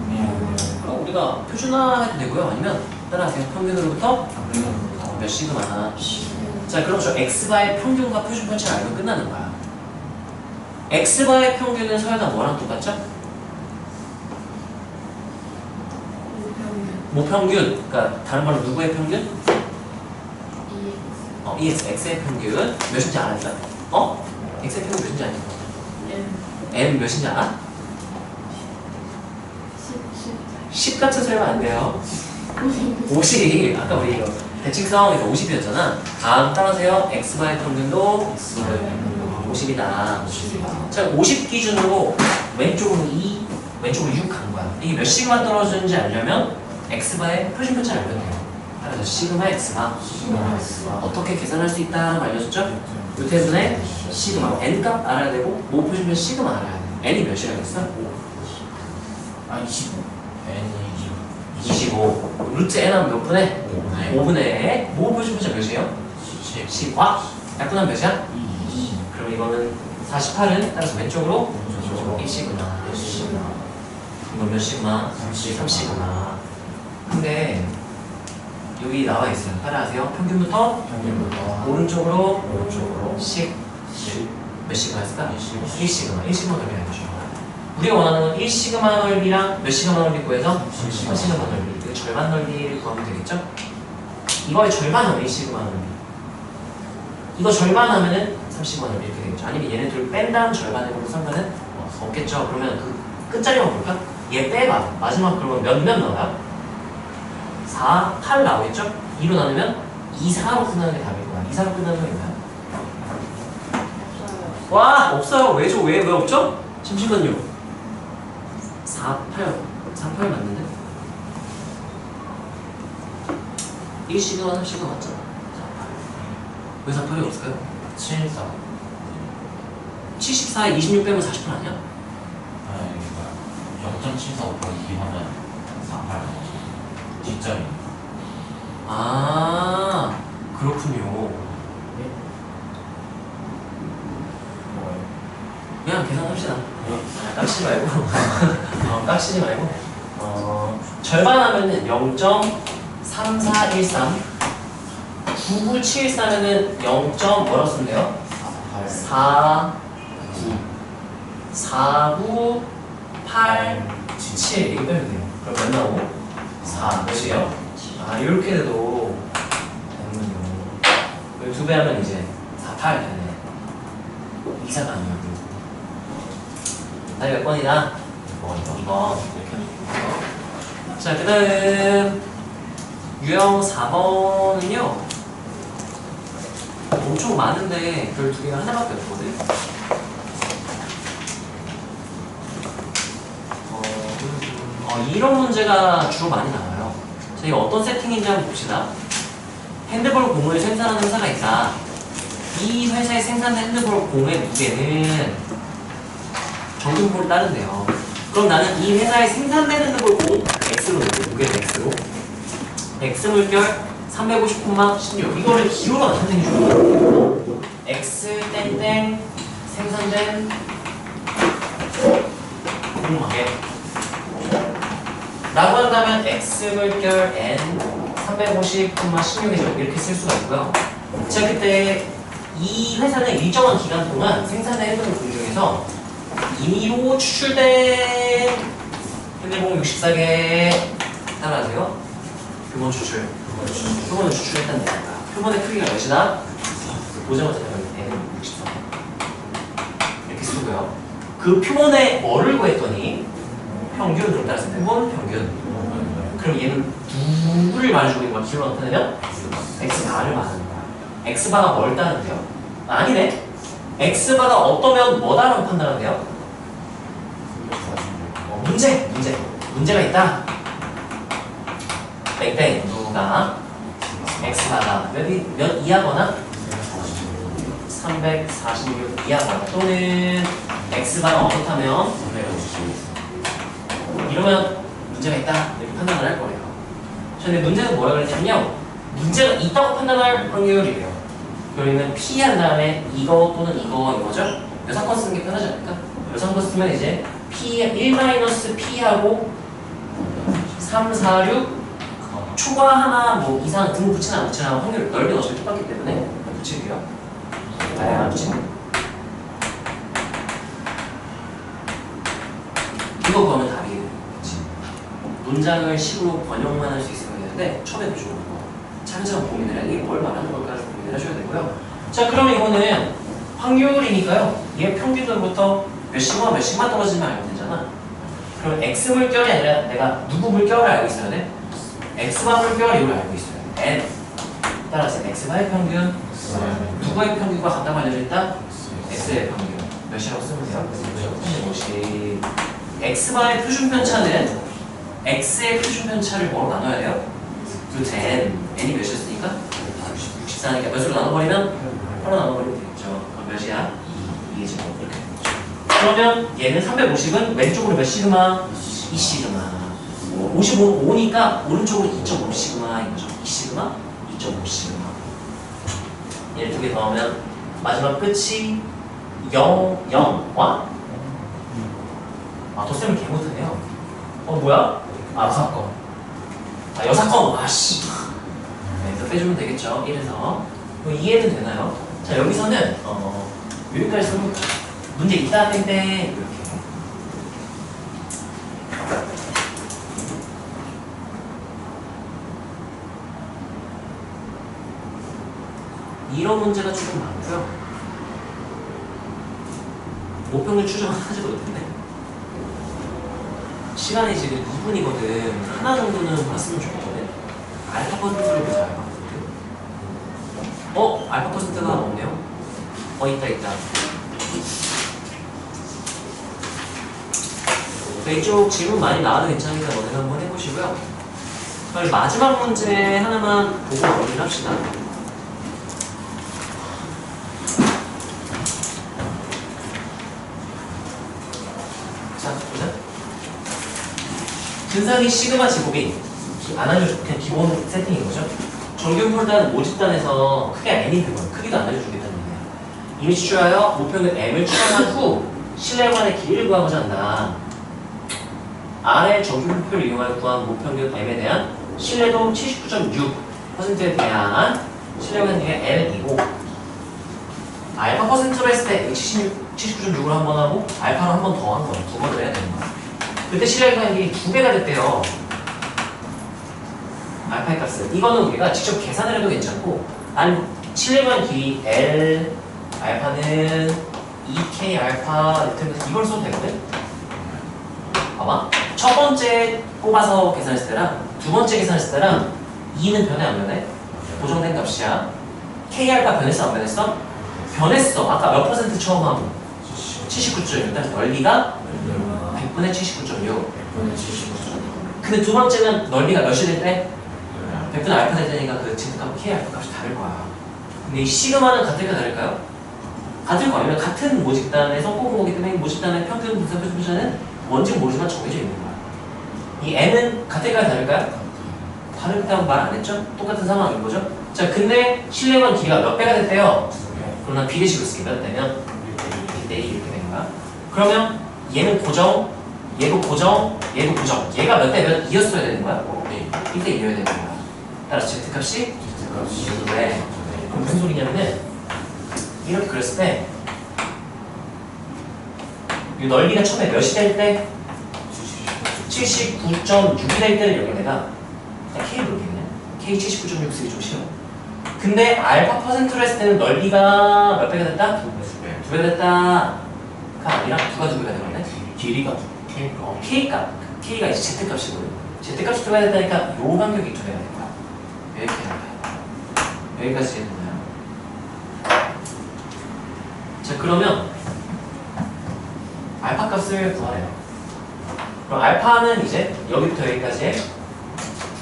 우리가 표준화해도 되고요. 아니면 따라하세요. 평균으로부터 몇 시그마나. 자, 그럼 저 x바의 평균과 표준 편차를 알면 끝나는 거야. x바의 평균은 서열가 뭐랑 똑같죠? 모평균. 그러니까 다른 말로 누구의 평균? x의 평균 몇인지 알았다? x의 평균 몇인지 알았다? m 몇인지 알아? 10 같은 소리 하면 안 돼요. 50. 아까 우리 이거 대칭성에서 50이었잖아. 다음 따라서요. x바의 평균도 50이다. 자, 50 기준으로 왼쪽으로 2, 왼쪽으로 6 간 거야. 이게 몇 시그마 떨어지는지 알려면 x바의 표준 편차를 알면 돼요. 그래서 시그마 x바 어떻게 계산할 수 있다라고 알려줬죠? 요 테이블에 시그마 n값 알아야 되고 모 표준편 시그마 알아야 돼. n이 몇이라겠어? 25. N이 25. 루트 n 하면 몇 분의? 5분의 5분의 모 표준 편차 몇이에요? 10. 10. 약분하면 몇이야? 2. 그럼 이거는 48은 따라서 왼쪽으로 1시그마. 이건 몇 시그마? 3시그마. 근데 여기 나와 있어요. 따라하세요. 평균부터 오른쪽으로 10. 몇 시그마였을까? 1시그마. 1시그마 넓이 알려줘. 우리가 원하는 건 1시그마 넓이랑 몇 시그마 넓이 구해서 3시그마 넓이. 이거 절반 넓이를 구하면 되겠죠? 이거의 절반은 1시그마 넓이. 이거 절반 하면은 3시그마 넓이 이렇게 되겠죠. 아니면 얘네 둘 뺀 다음 절반 해보면 상관은 없겠죠. 그러면 그 끝자리만 볼까? 얘 빼봐. 마지막 그러면 몇 나와요? 4, 8 나오겠죠? 2로 나누면 2, 4로 끝나는 게 답일 거야. 2, 4로 끝나는 거 있나요? 와! 없어요. 왜죠? 왜 없죠? 잠시만요. 4, 8. 4, 8 맞는데? 1시그마, 3시그마 맞잖아. 4, 8. 왜 4, 8이 없을까요? 7, 4. 74에 26 빼면 48 아니야? 0.74 곱하기 2 하면 48. 뒷자리. 아, 그렇군요. 그냥 계산합시다. 깍치지 말고. 깍치지 말고. 절반하면은 0.3413. 9973에는 0. 뭐라고 쓰면 돼요? 4, 9. 4, 9, 8, 7. 이거 빼면 돼요. 그럼 몇 나오고? 4. 몇이에요? 아, 이렇게 돼도 되는군요. 2배 하면 이제 4, 8 되네. 2사가 아니야. 답이 몇 번이다? 2번. 이렇게 하면 자, 그 다음 유형 4번은요 엄청 많은데 별 두 개가 하나밖에 없거든. 이런 문제가 주로 많이 나와요. 자, 이거 어떤 세팅인지 한번 봅시다. 핸드볼 공을 생산하는 회사가 있다. 이 회사에 생산된 핸드볼 공의 무게는 정근볼을 따른대요. 그럼 나는 이 회사에 생산된 핸드볼 공 X로 놓고 무게는 X로 X 물결 350,16 이거를 기호로 나타내는 게 좋아요. X 땡땡 생산된 공무게 라고 한다면 X 물결 N 350,16에서 이렇게 쓸 수가 있고요. 자, 그때 이 회사는 일정한 기간 동안 생산된 핸드볼 공 중에서 임의로 추출된 핸드볼 64개 따라하세요. 표본 추출. 표본을 추출했다는 얘기입니다. 표본의 크기가 몇이다? 보자마자 N 64. 이렇게 쓰고요. 그 표본의 뭐를 구했더니 평균으로 따라서 표본 평균. 그럼 얘는 누구를 말해주고 있는 거야? 기호로 나타내면 X바를 말하는 거야. X바가 뭘 따른대요? 아니네. X바가 어떠면 뭐다라고 판단한대요? 문제가 있다. 땡땡가 x바가 몇 이하거나 346 이하거나 또는 x바가 어떻다면 이러면 문제가 있다 이렇게 판단을 할 거예요. 근데 문제는 뭐라고 그랬냐면요, 문제가 있다고 판단할 확률이래요. 그러면 P 한 다음에 이거 또는 이거죠? 여사건 쓰는 게 편하지 않을까? 여사건 쓰면 이제 P 1-P하고 3, 4, 6 초과 하나 뭐 이상 등 붙이나 안 붙이나 확률 넓게 어차피 똑같기 때문에 붙일게요. 안 붙이네. 이거 그러면 답이에요. 그치? 문장을 식으로 번역만 할 수 있으면 되는데 처음에 무조건 차근차근 고민을 해야 돼. 이게 뭘 말하는 걸까를 고민을 하셔야 되고요. 자, 그러면 이거는 확률이니까요. 얘 평균으로부터 몇 시그마 떨어지면 알면 되잖아. 그럼 x 물결이 아니라 내가 누구 물결을 알고 있어야 돼? x바 물결 이걸 알고 있어요. n 따라서 x바의 평균 누구의 평균과 같다고 알려져 있다? x의 평균 몇이라고 쓰면 돼요? 350. x바의 표준 편차는 x의 표준 편차를 뭐로 나눠야 돼요? 루트 n n이 몇이었으니까? 64니까 몇으로 나눠버리면 8로 나눠버리면 되겠죠. 그럼 몇이야? 2죠. 이렇게 되겠죠. 그러면 얘는 350은 왼쪽으로 몇 시그마? 2 시그마. 55니까 오른쪽으로 2.5 시그마인 거죠. 2 시그마, 2.5 시그마. 얘를 두 개 더하면 마지막 끝이 0, 0와? 아, 덧셈을 개 못하네요. 뭐야? 여사건. 여사건. 아씨. 네, 또 빼주면 되겠죠. 1에서. 이해는 되나요? 자, 여기서는 여기까지 쓰면 문제 있다 땡땡 이렇게. 이런 문제가 조금 많고요. 모평률 추정은 하지도 못했네. 시간이 지금 2분이거든. 하나 정도는 봤으면 좋거든. 알파 퍼센트를 보자. 알파 퍼센트. 알파 퍼센트가 없네요. 있다. 이쪽 질문 많이 나와도 괜찮으니까 오늘 한번 해보시고요. 그럼 마지막 문제 하나만 보고 마무리를 합시다. 자, 보자. 근사기 시그마 제곱이 안 알려줘. 그냥 기본 세팅인 거죠. 정규 폴더는 모집단에서 크게 n이 되면 크기도 안 알려주겠다는 얘기예요. 이미 추출하여 목표는 m을 추정한 후 신뢰관의 길이를 구하고자 한다. 아래 정규 목표를 이용하여 구한 목표는 m에 대한 신뢰도 79.6%에 대한 신뢰관 기가 n이고 알파 퍼센트로 했을 때 79.6으로 한 번 하고 알파로 한 번 더 한 거예요. 두 번을 해야 되는 거야. 그때 신뢰관 기이 2배가 됐대요. 알파의 값을. 이거는 우리가 직접 계산을 해도 괜찮고 아니 신뢰관 길이 L 알파는 2K 알파 이걸 써도 되거든? 봐봐. 첫 번째 뽑아서 계산했을 때랑 두 번째 계산했을 때랑 2는 변해 안 변해? 고정된 값이야. K 알파 변했어 안 변했어? 변했어. 아까 몇 퍼센트 처음 하고 79.6. 일단 넓이가 100분의 79.6. 근데 두 번째는 넓이가 몇이 될 때? 100분의 알파 될 때니까 그 증값 K 알파 값이 다를 거야. 근데 이 시그마는 같을까 다를까요? 같을 거 아니면 같은 모집단에서 뽑은 거기 때문에 모집단의 평균 분산 표준편차는 뭔지 모르지만 정해져 있는 거야. 이 n은 같을까요 다를까요? 다르다고 말 안 했죠? 똑같은 상황인 거죠? 자, 근데 신뢰관 길이가 몇 배가 됐대요? 그럼 난 비례식으로 쓸게. 몇 되면 1대2 이렇게 된 거야. 그러면 얘는 고정, 얘도 고정, 얘도 고정. 얘가 몇 대 몇 이었어야 되는 거야? 1대2여야 되는 거야. 따라서 Z값이? 왜? 그럼 무슨 소리냐면은 이렇게 그렸을 때 이 넓이가 처음에 몇이 될 때? 79.6이 될 때를 여기 내가 그냥 K를 놓게 그냥 K 79.6 쓰기 좀 싫어. 근데 알파 퍼센트로 했을 때는 넓이가 몇 배가 됐다? 2배 됐다가 아니라 누가 2배가 되겠네? 길이가 K값. K가 이제 Z값이거든. Z값이 2배가 됐다니까 요 간격이 2배가 된 거야. 이렇게 된 거야. 여기까지 이해됐나요? 자, 그러면 알파 값을 구하래요. 그럼 알파는 이제 여기부터 여기까지의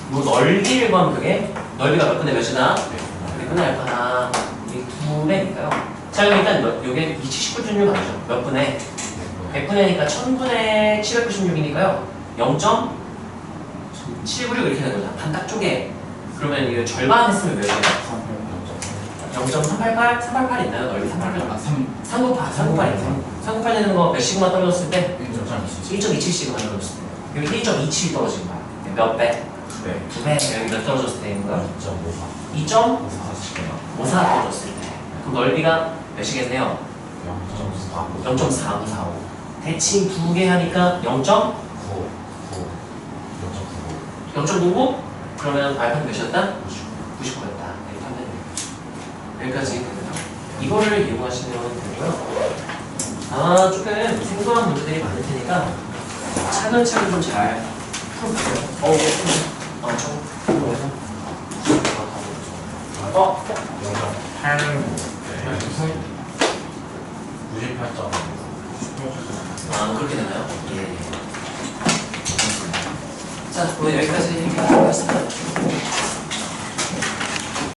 뭐 넓이를 구하면 그게 넓이가 몇 분의 몇이다? 몇 분의 알파다. 이게 2배니까요. 자, 그럼 일단 요게 79.6 아니죠? 몇 분의? 100분의니까 1000분의 796이니까요. 0.796 이렇게 되는 거죠. 반 딱 쪼개. 그러면 이거 절반 했으면 몇 개요? 0.388? 388 있나요? 넓이 388? 398, 398 있나요? 398 되는 거 몇 시그마 떨어졌을 때? 1.27 시그마 떨어졌을 때. 여기 1.27 떨어진 거야. 몇 배? 2배. 여기 몇 떨어졌을 때 있는 거야? 2.54 떨어졌을 때. 그럼 넓이가 몇이겠네요? 0.4545. 대칭 2개 하니까 0.99? 그러면 알파는 몇이었다? 99였다. 이렇게 하면 돼요. 여기까지 됩니다. 이거를 이용하시면 되고요. 조금 생소한 문제들이 많을 테니까 차근차근 좀 잘 풀어보세요. 그렇게 되나요? 예. 자, 오늘 여기까지 하겠습니다.